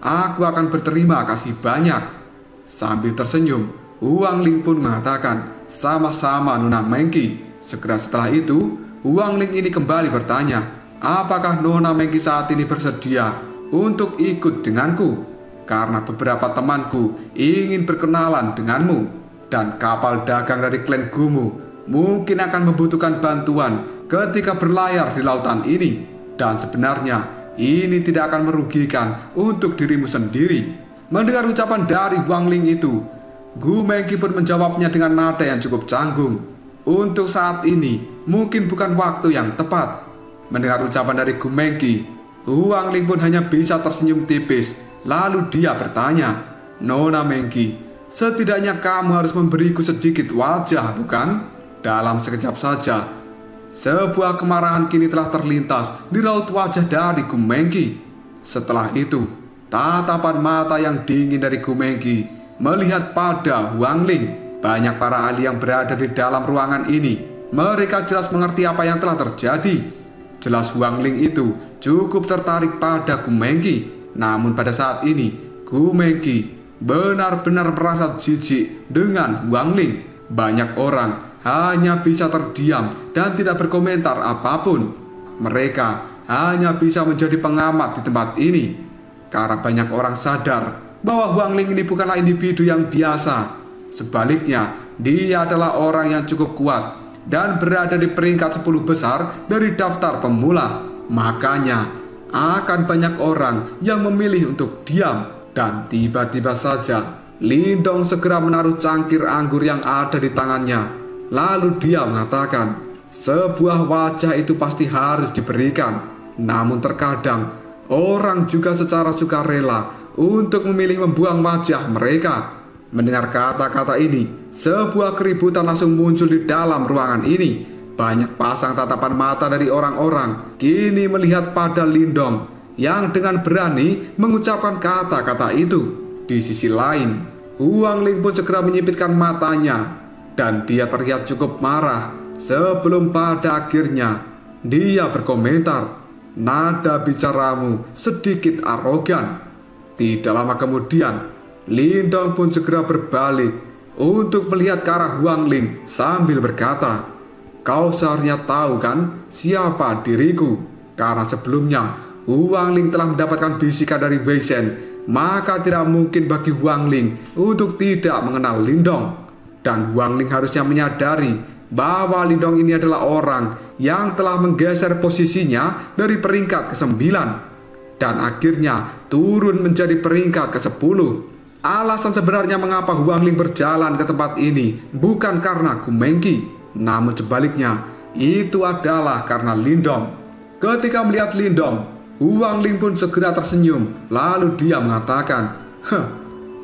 [SPEAKER 1] aku akan berterima kasih banyak." Sambil tersenyum, Huang Ling pun mengatakan, "Sama-sama Nona Mengki." Segera setelah itu, Huang Ling ini kembali bertanya, "Apakah Nona Mengki saat ini bersedia untuk ikut denganku? Karena beberapa temanku ingin berkenalan denganmu, dan kapal dagang dari klan Gumu mungkin akan membutuhkan bantuan ketika berlayar di lautan ini. Dan sebenarnya ini tidak akan merugikan untuk dirimu sendiri." Mendengar ucapan dari Huang Ling itu, Gumengki pun menjawabnya dengan nada yang cukup canggung, "Untuk saat ini mungkin bukan waktu yang tepat." Mendengar ucapan dari Gumengki, Huang Ling pun hanya bisa tersenyum tipis. Lalu dia bertanya, "Nona Mengki, setidaknya kamu harus memberiku sedikit wajah, bukan?" Dalam sekejap saja, sebuah kemarahan kini telah terlintas di raut wajah dari Gumengki. Setelah itu, tatapan mata yang dingin dari Gumengki melihat pada Huang Ling. Banyak para ahli yang berada di dalam ruangan ini, mereka jelas mengerti apa yang telah terjadi. Jelas Huang Ling itu cukup tertarik pada Gumengki. Namun pada saat ini, Gumengki benar-benar merasa jijik dengan Huang Ling. Banyak orang hanya bisa terdiam dan tidak berkomentar apapun. Mereka hanya bisa menjadi pengamat di tempat ini, karena banyak orang sadar bahwa Huang Ling ini bukanlah individu yang biasa. Sebaliknya, dia adalah orang yang cukup kuat dan berada di peringkat 10 besar dari daftar pemula. Makanya, akan banyak orang yang memilih untuk diam. Dan tiba-tiba saja, Lindong segera menaruh cangkir anggur yang ada di tangannya. Lalu dia mengatakan, "Sebuah wajah itu pasti harus diberikan. Namun terkadang, orang juga secara sukarela untuk memilih membuang wajah mereka." Mendengar kata-kata ini, sebuah keributan langsung muncul di dalam ruangan ini. Banyak pasang tatapan mata dari orang-orang kini melihat pada Lindong yang dengan berani mengucapkan kata-kata itu. Di sisi lain, Huang Ling pun segera menyipitkan matanya dan dia terlihat cukup marah sebelum pada akhirnya dia berkomentar, "Nada bicaramu sedikit arogan." Tidak lama kemudian, Lindong pun segera berbalik untuk melihat ke arah Huang Ling sambil berkata, "Kau seharusnya tahu kan siapa diriku? Karena sebelumnya Huang Ling telah mendapatkan bisikan dari Wei Shen, maka tidak mungkin bagi Huang Ling untuk tidak mengenal Lindong. Dan Huang Ling harusnya menyadari bahwa Lindong ini adalah orang yang telah menggeser posisinya dari peringkat ke-9 dan akhirnya turun menjadi peringkat ke-10. Alasan sebenarnya mengapa Huang Ling berjalan ke tempat ini bukan karena Gumengki, namun sebaliknya itu adalah karena Lindong." Ketika melihat Lindong, Huang Ling pun segera tersenyum. Lalu dia mengatakan,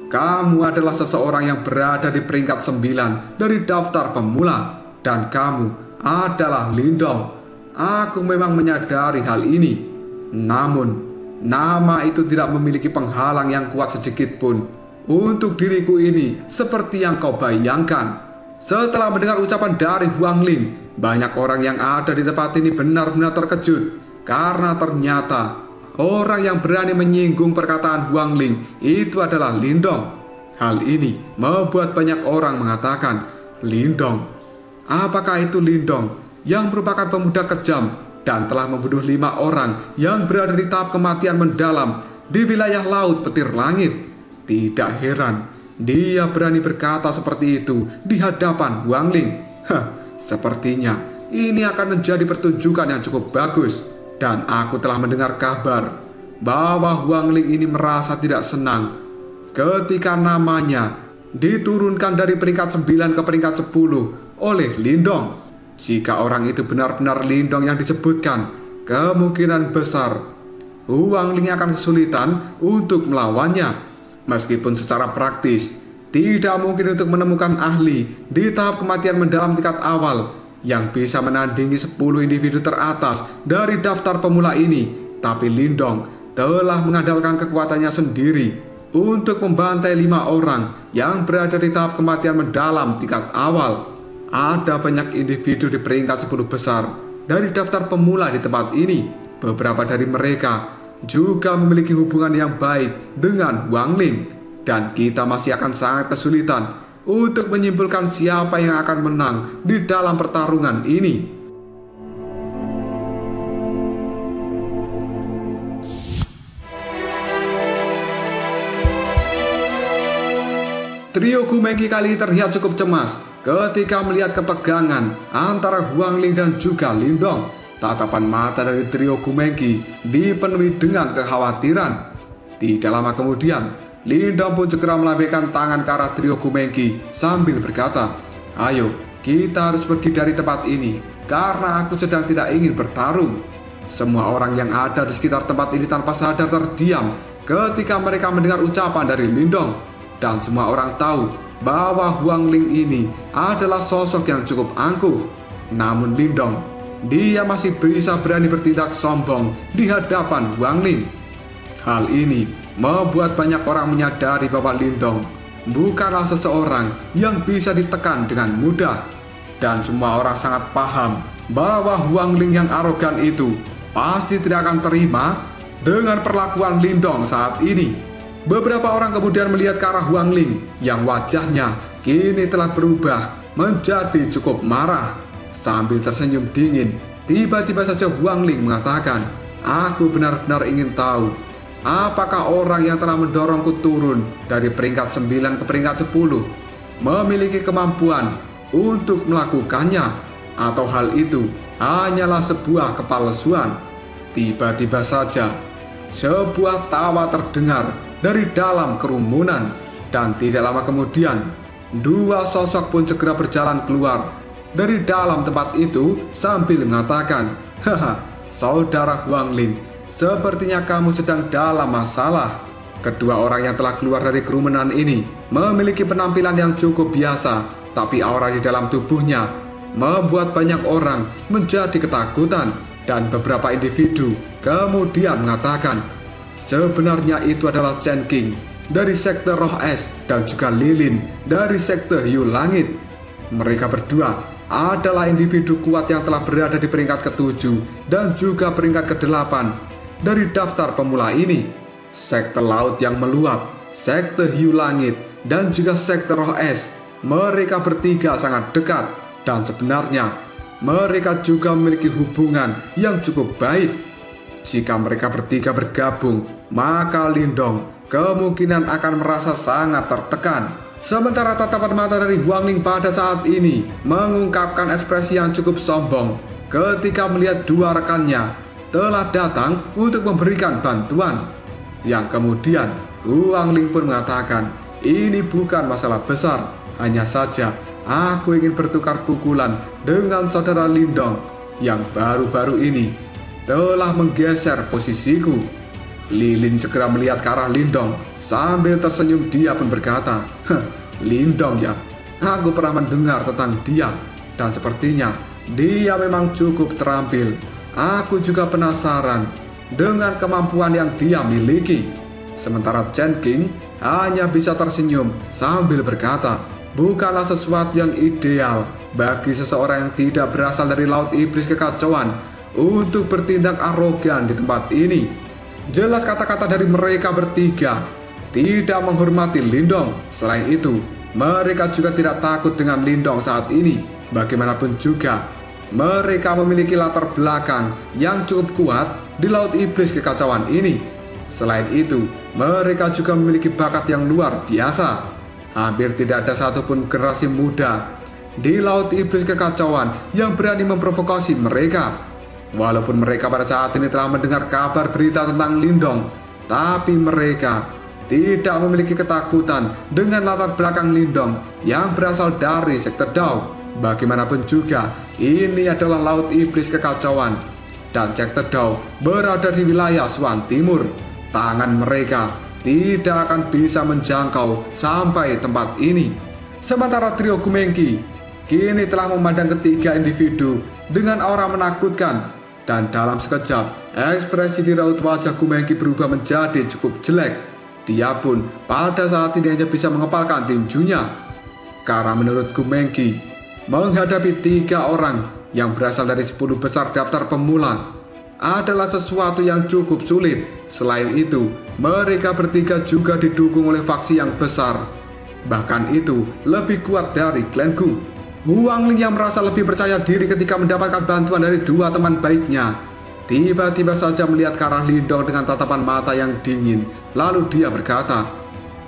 [SPEAKER 1] "Kamu adalah seseorang yang berada di peringkat 9 dari daftar pemula, dan kamu adalah Lindong. Aku memang menyadari hal ini. Namun, nama itu tidak memiliki penghalang yang kuat sedikit pun untuk diriku ini seperti yang kau bayangkan." Setelah mendengar ucapan dari Huang Ling, banyak orang yang ada di tempat ini benar-benar terkejut karena ternyata orang yang berani menyinggung perkataan Huang Ling itu adalah Lindong. Hal ini membuat banyak orang mengatakan, "Lindong? Apakah itu Lindong yang merupakan pemuda kejam dan telah membunuh 5 orang yang berada di tahap kematian mendalam di wilayah Laut Petir Langit?" Tidak heran dia berani berkata seperti itu di hadapan Huang Ling. Sepertinya ini akan menjadi pertunjukan yang cukup bagus. Dan aku telah mendengar kabar bahwa Huang Ling ini merasa tidak senang ketika namanya diturunkan dari peringkat 9 ke peringkat 10 oleh Lindong. Jika orang itu benar-benar Lindong yang disebutkan, kemungkinan besar Huang Ling akan kesulitan untuk melawannya. Meskipun secara praktis tidak mungkin untuk menemukan ahli di tahap kematian mendalam tingkat awal yang bisa menandingi 10 individu teratas dari daftar pemula ini, tapi Lindong telah mengandalkan kekuatannya sendiri untuk membantai 5 orang yang berada di tahap kematian mendalam tingkat awal. Ada banyak individu di peringkat 10 besar dari daftar pemula di tempat ini. Beberapa dari mereka juga memiliki hubungan yang baik dengan Huang Ling, dan kita masih akan sangat kesulitan untuk menyimpulkan siapa yang akan menang di dalam pertarungan ini. Trio Gumengki kali ini terlihat cukup cemas ketika melihat ketegangan antara Huang Ling dan juga Lindong. Tatapan mata dari trio Gumengki dipenuhi dengan kekhawatiran. Tidak lama kemudian, Lindong pun segera melambaikan tangan ke arah trio Gumengki sambil berkata, "Ayo, kita harus pergi dari tempat ini karena aku sedang tidak ingin bertarung." Semua orang yang ada di sekitar tempat ini tanpa sadar terdiam ketika mereka mendengar ucapan dari Lindong. Dan semua orang tahu bahwa Huang Ling ini adalah sosok yang cukup angkuh. Namun Lindong, dia masih bisa berani bertindak sombong di hadapan Huang Ling. Hal ini membuat banyak orang menyadari bahwa Lindong bukanlah seseorang yang bisa ditekan dengan mudah. Dan semua orang sangat paham bahwa Huang Ling yang arogan itu pasti tidak akan terima dengan perlakuan Lindong saat ini. Beberapa orang kemudian melihat ke arah Huang Ling yang wajahnya kini telah berubah menjadi cukup marah. Sambil tersenyum dingin, tiba-tiba saja Huang Ling mengatakan, "Aku benar-benar ingin tahu apakah orang yang telah mendorongku turun dari peringkat 9 ke peringkat 10 memiliki kemampuan untuk melakukannya, atau hal itu hanyalah sebuah kepalsuan." Tiba-tiba saja sebuah tawa terdengar dari dalam kerumunan, dan tidak lama kemudian 2 sosok pun segera berjalan keluar dari dalam tempat itu sambil mengatakan, "Haha, saudara Huang Ling, sepertinya kamu sedang dalam masalah." Kedua orang yang telah keluar dari kerumunan ini memiliki penampilan yang cukup biasa, tapi aura di dalam tubuhnya membuat banyak orang menjadi ketakutan. Dan beberapa individu kemudian mengatakan, sebenarnya itu adalah Chen King dari sekte Roh Es dan juga Lilin dari sekte Hiu Langit. Mereka berdua adalah individu kuat yang telah berada di peringkat ke-7 dan juga peringkat ke-8 dari daftar pemula ini. Sekte Laut yang Meluap, sekte Hiu Langit, dan juga sekte Roh Es. Mereka bertiga sangat dekat, dan sebenarnya mereka juga memiliki hubungan yang cukup baik. Jika mereka bertiga bergabung, maka Lindong kemungkinan akan merasa sangat tertekan. Sementara tatapan mata dari Huang Ling pada saat ini mengungkapkan ekspresi yang cukup sombong ketika melihat 2 rekannya telah datang untuk memberikan bantuan. Yang kemudian Huang Ling pun mengatakan, "Ini bukan masalah besar, hanya saja aku ingin bertukar pukulan dengan saudara Lindong yang baru-baru ini telah menggeser posisiku." Lilin segera melihat ke arah Lindong sambil tersenyum. Dia pun berkata, "Lindong ya, aku pernah mendengar tentang dia dan sepertinya dia memang cukup terampil. Aku juga penasaran dengan kemampuan yang dia miliki." Sementara Chen King hanya bisa tersenyum sambil berkata, bukanlah sesuatu yang ideal bagi seseorang yang tidak berasal dari Laut Iblis Kekacauan untuk bertindak arogan di tempat ini. Jelas kata-kata dari mereka bertiga tidak menghormati Lindong. Selain itu, mereka juga tidak takut dengan Lindong saat ini. Bagaimanapun juga, mereka memiliki latar belakang yang cukup kuat di Laut Iblis Kekacauan ini. Selain itu, mereka juga memiliki bakat yang luar biasa. Hampir tidak ada satupun generasi muda di Laut Iblis Kekacauan yang berani memprovokasi mereka. Walaupun mereka pada saat ini telah mendengar kabar berita tentang Lindong, tapi mereka tidak memiliki ketakutan dengan latar belakang Lindong yang berasal dari sekte Dao. Bagaimanapun juga, ini adalah Laut Iblis Kekacauan, dan sekte Dao berada di wilayah Swan Timur. Tangan mereka tidak akan bisa menjangkau sampai tempat ini. Sementara trio Gumengki kini telah memandang ketiga individu dengan aura menakutkan, dan dalam sekejap ekspresi di raut wajah Gumengki berubah menjadi cukup jelek. Dia pun pada saat ini hanya bisa mengepalkan tinjunya, karena menurut Gumengki, menghadapi 3 orang yang berasal dari 10 besar daftar pemula adalah sesuatu yang cukup sulit. Selain itu, mereka bertiga juga didukung oleh faksi yang besar. Bahkan itu lebih kuat dari klan Gu. Huang Ling yang merasa lebih percaya diri ketika mendapatkan bantuan dari 2 teman baiknya, tiba-tiba saja melihat ke arah Lindong dengan tatapan mata yang dingin. Lalu dia berkata,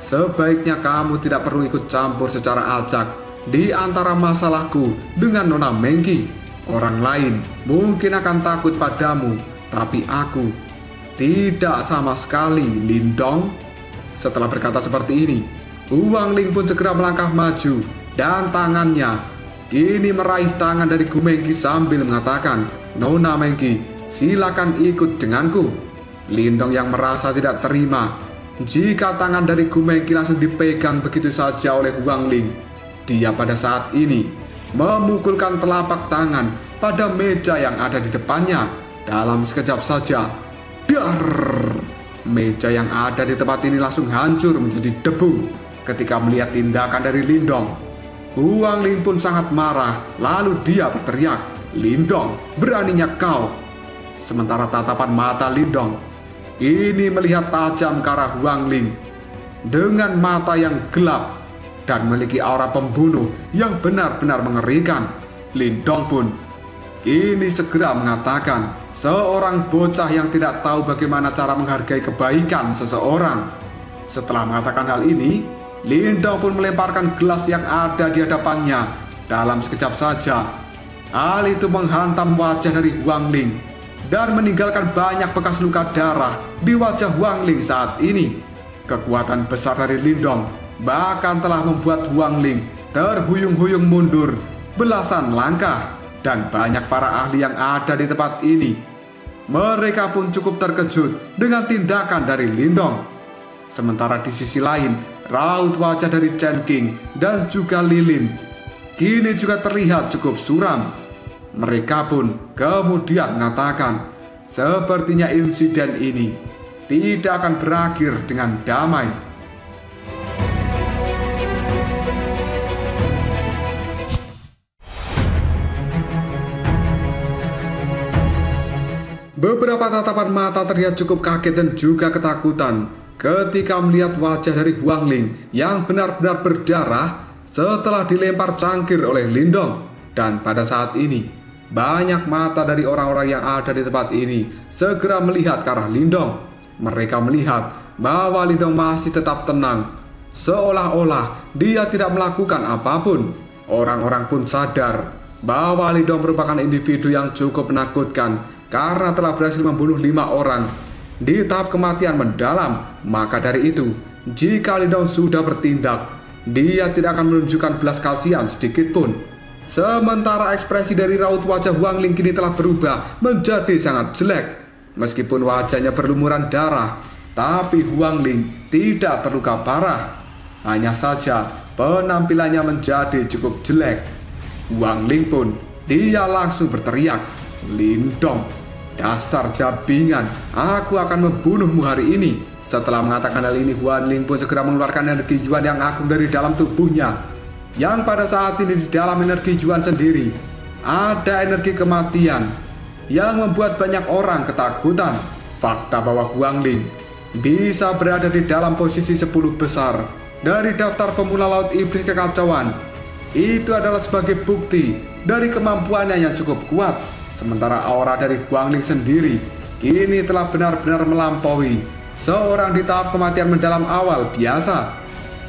[SPEAKER 1] sebaiknya kamu tidak perlu ikut campur secara acak di antara masalahku dengan Nona Mengki. Orang lain mungkin akan takut padamu, tapi aku tidak sama sekali, Lindong. Setelah berkata seperti ini, Huang Ling pun segera melangkah maju, dan tangannya kini meraih tangan dari Gumengki sambil mengatakan, Nona Mengki, silakan ikut denganku. Lindong yang merasa tidak terima jika tangan dari Gumengki langsung dipegang begitu saja oleh Huang Ling. Dia pada saat ini memukulkan telapak tangan pada meja yang ada di depannya. Dalam sekejap saja, dar! Meja yang ada di tempat ini langsung hancur menjadi debu ketika melihat tindakan dari Lindong. Huang Ling pun sangat marah, lalu dia berteriak, Lindong, beraninya kau. Sementara tatapan mata Lindong ini melihat tajam ke arah Huang Ling dengan mata yang gelap dan memiliki aura pembunuh yang benar-benar mengerikan. Lindong pun kini segera mengatakan, seorang bocah yang tidak tahu bagaimana cara menghargai kebaikan seseorang. Setelah mengatakan hal ini, Lindong pun melemparkan gelas yang ada di hadapannya. Dalam sekejap saja, hal itu menghantam wajah dari Huang Ling dan meninggalkan banyak bekas luka darah di wajah Huang Ling saat ini. Kekuatan besar dari Lindong bahkan telah membuat Huang Ling terhuyung-huyung mundur belasan langkah, dan banyak para ahli yang ada di tempat ini. Mereka pun cukup terkejut dengan tindakan dari Lindong. Sementara di sisi lain, raut wajah dari Chen King dan juga Lilin kini juga terlihat cukup suram. Mereka pun kemudian mengatakan, sepertinya insiden ini tidak akan berakhir dengan damai. Beberapa tatapan mata terlihat cukup kaget dan juga ketakutan ketika melihat wajah dari Huang Ling yang benar-benar berdarah setelah dilempar cangkir oleh Lindong. Dan pada saat ini, banyak mata dari orang-orang yang ada di tempat ini segera melihat ke arah Lindong. Mereka melihat bahwa Lindong masih tetap tenang, seolah-olah dia tidak melakukan apapun. Orang-orang pun sadar bahwa Lindong merupakan individu yang cukup menakutkan karena telah berhasil membunuh 5 orang di tahap kematian mendalam. Maka dari itu, jika Lindong sudah bertindak, dia tidak akan menunjukkan belas kasihan sedikit pun. Sementara ekspresi dari raut wajah Huang Ling kini telah berubah menjadi sangat jelek. Meskipun wajahnya berlumuran darah, tapi Huang Ling tidak terluka parah. Hanya saja penampilannya menjadi cukup jelek. Huang Ling pun dia langsung berteriak, Lindong, dasar jabingan, aku akan membunuhmu hari ini. Setelah mengatakan hal ini, Huan Ling pun segera mengeluarkan energi Yuan yang agung dari dalam tubuhnya. Yang pada saat ini di dalam energi Yuan sendiri ada energi kematian yang membuat banyak orang ketakutan. Fakta bahwa Huan Ling bisa berada di dalam posisi 10 besar dari daftar pemula Laut Iblis Kekacauan itu adalah sebagai bukti dari kemampuannya yang cukup kuat. Sementara aura dari Huan Ling sendiri kini telah benar-benar melampaui seorang di tahap kematian mendalam awal biasa.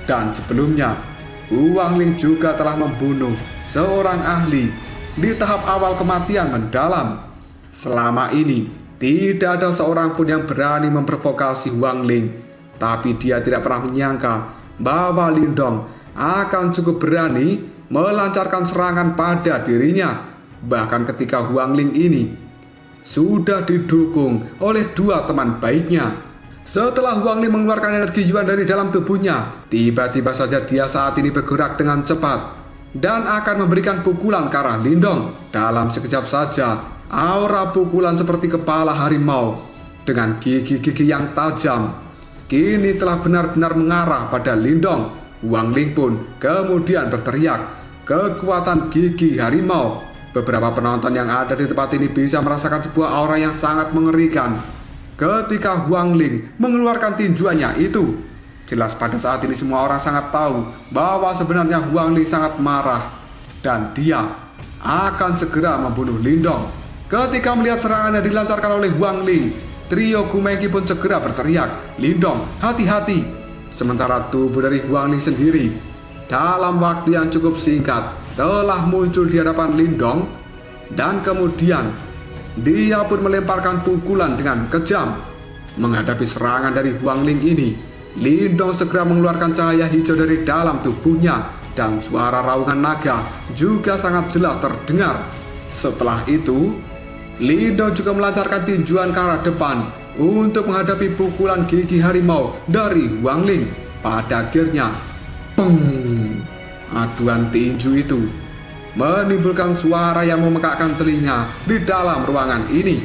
[SPEAKER 1] Dan sebelumnya, Huan Ling juga telah membunuh seorang ahli di tahap awal kematian mendalam. Selama ini, tidak ada seorang pun yang berani memprovokasi Huan Ling. Tapi dia tidak pernah menyangka bahwa Lindong akan cukup berani melancarkan serangan pada dirinya. Bahkan ketika Huan Ling ini sudah didukung oleh dua teman baiknya. Setelah Huan Ling mengeluarkan energi Yuan dari dalam tubuhnya, tiba-tiba saja dia saat ini bergerak dengan cepat dan akan memberikan pukulan ke arah Lindong. Dalam sekejap saja, aura pukulan seperti kepala harimau dengan gigi-gigi yang tajam kini telah benar-benar mengarah pada Lindong. Huan Ling pun kemudian berteriak, "Kekuatan gigi harimau!" Beberapa penonton yang ada di tempat ini bisa merasakan sebuah aura yang sangat mengerikan ketika Huan Ling mengeluarkan tinjuannya itu. Jelas pada saat ini semua orang sangat tahu bahwa sebenarnya Huan Ling sangat marah dan dia akan segera membunuh Lindong. Ketika melihat serangan yang dilancarkan oleh Huan Ling, trio Gumengki pun segera berteriak, "Lindong, hati-hati!" Sementara tubuh dari Huan Ling sendiri dalam waktu yang cukup singkat telah muncul di hadapan Lindong, dan kemudian dia pun melemparkan pukulan dengan kejam. Menghadapi serangan dari Huan Ling ini, Lindong segera mengeluarkan cahaya hijau dari dalam tubuhnya dan suara raungan naga juga sangat jelas terdengar. Setelah itu, Lindong juga melancarkan tinjuan ke arah depan untuk menghadapi pukulan gigi harimau dari Huan Ling. Pada akhirnya, peng! Aduan tinju itu menimbulkan suara yang memekakkan telinga di dalam ruangan ini.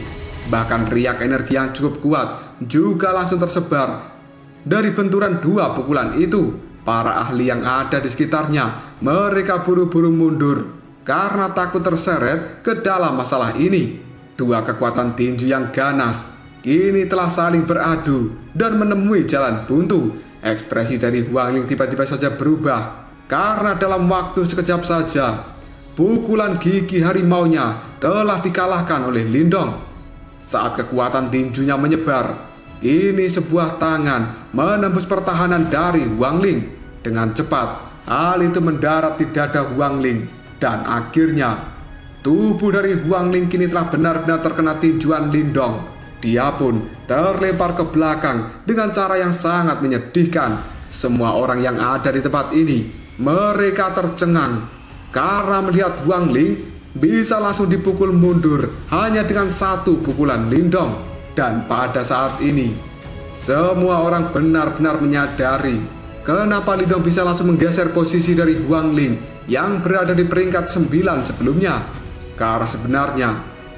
[SPEAKER 1] Bahkan riak energi yang cukup kuat juga langsung tersebar dari benturan dua pukulan itu. Para ahli yang ada di sekitarnya, mereka buru-buru mundur karena takut terseret ke dalam masalah ini. Dua kekuatan tinju yang ganas kini telah saling beradu dan menemui jalan buntu. Ekspresi dari Huan Ling tiba-tiba saja berubah karena dalam waktu sekejap saja pukulan gigi harimaunya telah dikalahkan oleh Lindong. Saat kekuatan tinjunya menyebar, kini sebuah tangan menembus pertahanan dari Huan Ling. Dengan cepat, hal itu mendarat di dada Huan Ling, dan akhirnya tubuh dari Huan Ling kini telah benar-benar terkena tinjuan Lindong. Dia pun terlempar ke belakang dengan cara yang sangat menyedihkan. Semua orang yang ada di tempat ini, mereka tercengang karena melihat Huan Ling bisa langsung dipukul mundur hanya dengan satu pukulan Lindong. Dan pada saat ini, semua orang benar-benar menyadari kenapa Lindong bisa langsung menggeser posisi dari Huan Ling yang berada di peringkat 9 sebelumnya. Karena sebenarnya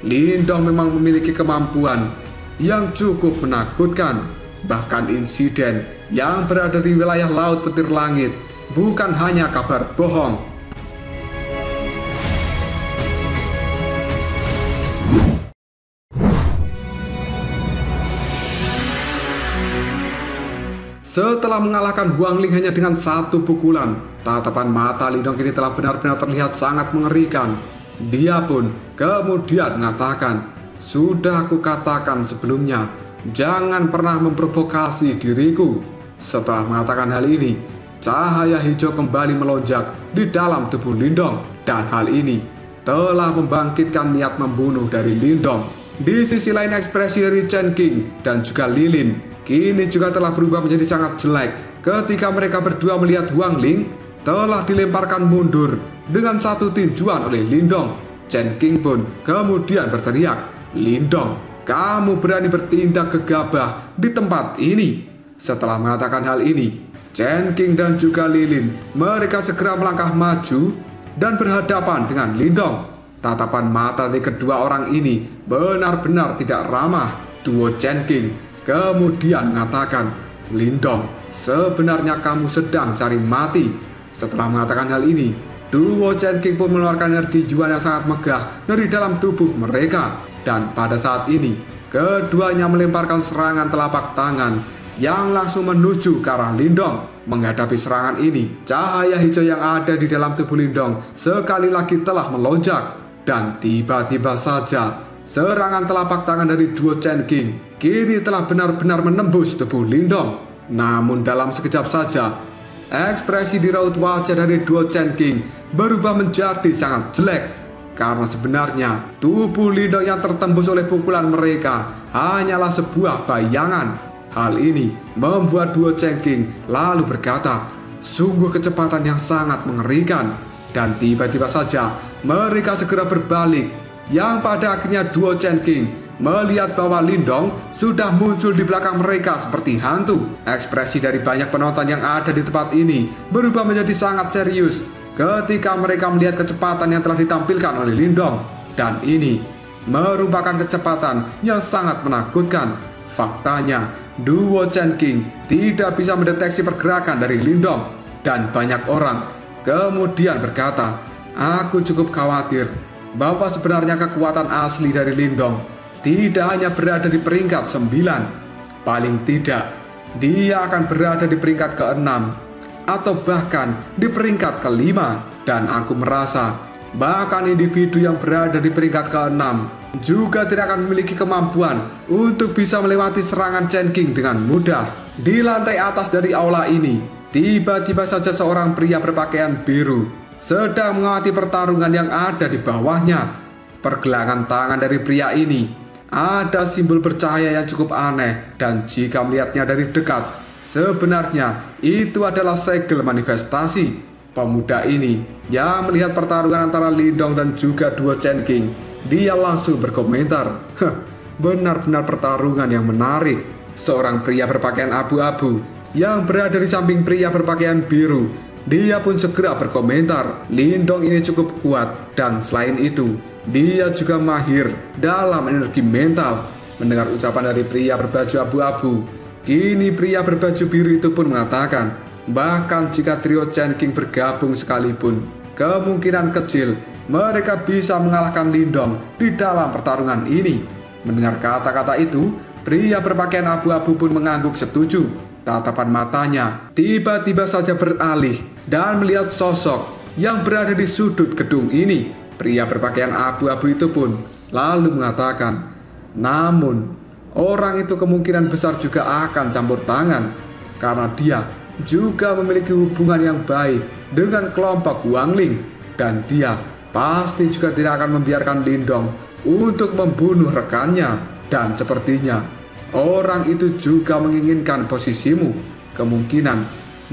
[SPEAKER 1] Lindong memang memiliki kemampuan yang cukup menakutkan. Bahkan insiden yang berada di wilayah Laut Petir Langit bukan hanya kabar bohong. Setelah mengalahkan Huan Ling hanya dengan satu pukulan, tatapan mata Lindong kini telah benar-benar terlihat sangat mengerikan. Dia pun kemudian mengatakan, "Sudah aku katakan sebelumnya, jangan pernah memprovokasi diriku." Setelah mengatakan hal ini, cahaya hijau kembali melonjak di dalam tubuh Lindong, dan hal ini telah membangkitkan niat membunuh dari Lindong. Di sisi lain, ekspresi dari Chen King dan juga Lilin kini juga telah berubah menjadi sangat jelek ketika mereka berdua melihat Huan Ling telah dilemparkan mundur dengan satu tinjuan oleh Lindong. Chen King pun kemudian berteriak, "Lindong, kamu berani bertindak gegabah di tempat ini." Setelah mengatakan hal ini, Chen King dan juga Lilin mereka segera melangkah maju dan berhadapan dengan Lindong. Tatapan mata dari kedua orang ini benar-benar tidak ramah. Duo Chen King kemudian mengatakan, Lindong, sebenarnya kamu sedang cari mati. Setelah mengatakan hal ini, duo Chen King pun mengeluarkan energi Yuan yang sangat megah dari dalam tubuh mereka. Dan pada saat ini, keduanya melemparkan serangan telapak tangan yang langsung menuju ke arah Lindong. Menghadapi serangan ini, cahaya hijau yang ada di dalam tubuh Lindong sekali lagi telah melonjak. Dan tiba-tiba saja, serangan telapak tangan dari duo Chen King kini telah benar-benar menembus tubuh Lindong. Namun dalam sekejap saja, ekspresi di raut wajah dari duo Chen King berubah menjadi sangat jelek. Karena sebenarnya tubuh Lindong yang tertembus oleh pukulan mereka hanyalah sebuah bayangan. Hal ini membuat duo Chen King lalu berkata, sungguh kecepatan yang sangat mengerikan. Dan tiba-tiba saja mereka segera berbalik, yang pada akhirnya duo Chen King melihat bahwa Lindong sudah muncul di belakang mereka seperti hantu. Ekspresi dari banyak penonton yang ada di tempat ini berubah menjadi sangat serius ketika mereka melihat kecepatan yang telah ditampilkan oleh Lindong. Dan ini merupakan kecepatan yang sangat menakutkan. Faktanya, duo Chen King tidak bisa mendeteksi pergerakan dari Lindong. Dan banyak orang kemudian berkata, aku cukup khawatir bahwa sebenarnya kekuatan asli dari Lindong tidak hanya berada di peringkat 9. Paling tidak, dia akan berada di peringkat ke-6 atau bahkan di peringkat ke-5. Dan aku merasa bahkan individu yang berada di peringkat ke-6 juga tidak akan memiliki kemampuan untuk bisa melewati serangan Chen King dengan mudah. Di lantai atas dari aula ini, tiba-tiba saja seorang pria berpakaian biru sedang mengawati pertarungan yang ada di bawahnya. Pergelangan tangan dari pria ini ada simbol bercahaya yang cukup aneh, dan jika melihatnya dari dekat, sebenarnya itu adalah segel manifestasi. Pemuda ini yang melihat pertarungan antara Lindong dan juga duo Chen King, dia langsung berkomentar, benar-benar pertarungan yang menarik. Seorang pria berpakaian abu-abu yang berada di samping pria berpakaian biru, dia pun segera berkomentar, Lindong ini cukup kuat, dan selain itu, dia juga mahir dalam energi mental. Mendengar ucapan dari pria berbaju abu-abu, kini pria berbaju biru itu pun mengatakan, bahkan jika trio Chen King bergabung sekalipun, kemungkinan kecil mereka bisa mengalahkan Lindong di dalam pertarungan ini. Mendengar kata-kata itu, pria berpakaian abu-abu pun mengangguk setuju. Tatapan matanya tiba-tiba saja beralih dan melihat sosok yang berada di sudut gedung ini. Pria berpakaian abu-abu itu pun lalu mengatakan, namun orang itu kemungkinan besar juga akan campur tangan, karena dia juga memiliki hubungan yang baik dengan kelompok Wangling, dan dia pasti juga tidak akan membiarkan Lindong untuk membunuh rekannya. Dan sepertinya orang itu juga menginginkan posisimu. Kemungkinan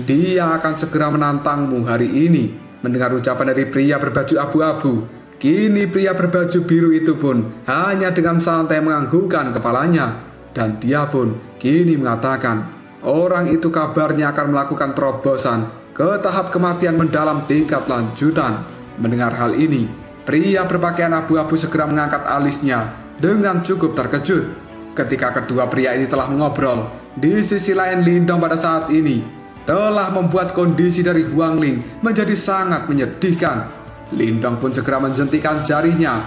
[SPEAKER 1] dia akan segera menantangmu hari ini. Mendengar ucapan dari pria berbaju abu-abu, kini pria berbaju biru itu pun hanya dengan santai menganggukkan kepalanya. Dan dia pun kini mengatakan, orang itu kabarnya akan melakukan terobosan ke tahap kematian mendalam tingkat lanjutan. Mendengar hal ini, pria berpakaian abu-abu segera mengangkat alisnya dengan cukup terkejut. Ketika kedua pria ini telah mengobrol, di sisi lain Lindong pada saat ini telah membuat kondisi dari Wangling menjadi sangat menyedihkan. Lindong pun segera menjentikan jarinya,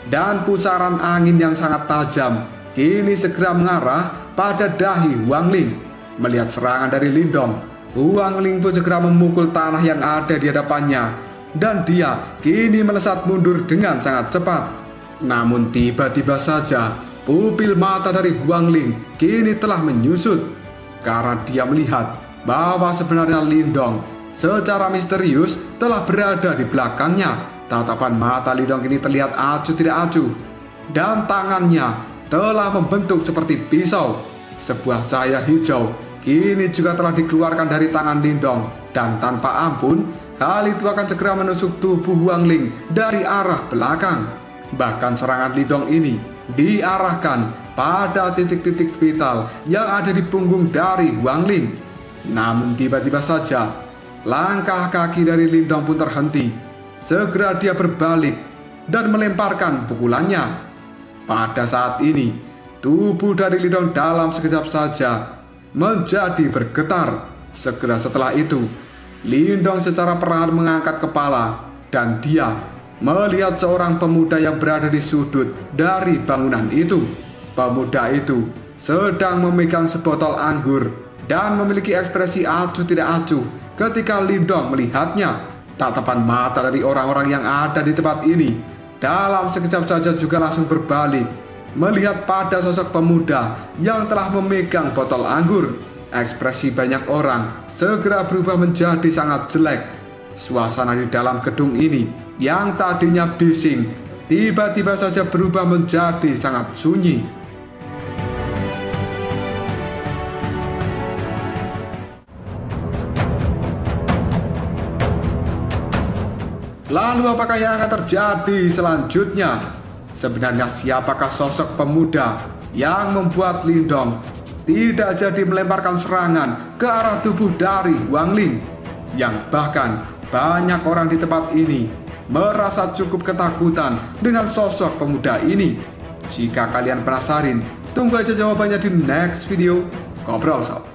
[SPEAKER 1] dan pusaran angin yang sangat tajam kini segera mengarah pada dahi Wangling. Melihat serangan dari Lindong, Wangling pun segera memukul tanah yang ada di hadapannya, dan dia kini melesat mundur dengan sangat cepat. Namun tiba-tiba saja pupil mata dari Wangling kini telah menyusut, karena dia melihat bahwa sebenarnya Lindong secara misterius telah berada di belakangnya. Tatapan mata Lindong kini terlihat acuh tidak acuh, dan tangannya telah membentuk seperti pisau. Sebuah cahaya hijau kini juga telah dikeluarkan dari tangan Lindong, dan tanpa ampun hal itu akan segera menusuk tubuh Wangling dari arah belakang. Bahkan serangan Lindong ini diarahkan pada titik-titik vital yang ada di punggung dari Wangling. Namun tiba-tiba saja langkah kaki dari Lindong pun terhenti. Segera dia berbalik dan melemparkan pukulannya. Pada saat ini tubuh dari Lindong dalam sekejap saja menjadi bergetar. Segera setelah itu, Lindong secara perlahan mengangkat kepala dan dia melihat seorang pemuda yang berada di sudut dari bangunan itu. Pemuda itu sedang memegang sebotol anggur dan memiliki ekspresi acuh tidak acuh ketika Lindong melihatnya. Tatapan mata dari orang-orang yang ada di tempat ini dalam sekejap saja juga langsung berbalik melihat pada sosok pemuda yang telah memegang botol anggur. Ekspresi banyak orang segera berubah menjadi sangat jelek. Suasana di dalam gedung ini yang tadinya bising tiba-tiba saja berubah menjadi sangat sunyi. Lalu apakah yang akan terjadi selanjutnya? Sebenarnya siapakah sosok pemuda yang membuat Lindong tidak jadi melemparkan serangan ke arah tubuh dari Wang Ling, yang bahkan banyak orang di tempat ini merasa cukup ketakutan dengan sosok pemuda ini? Jika kalian penasaran, tunggu aja jawabannya di next video. Ngobrol Sob.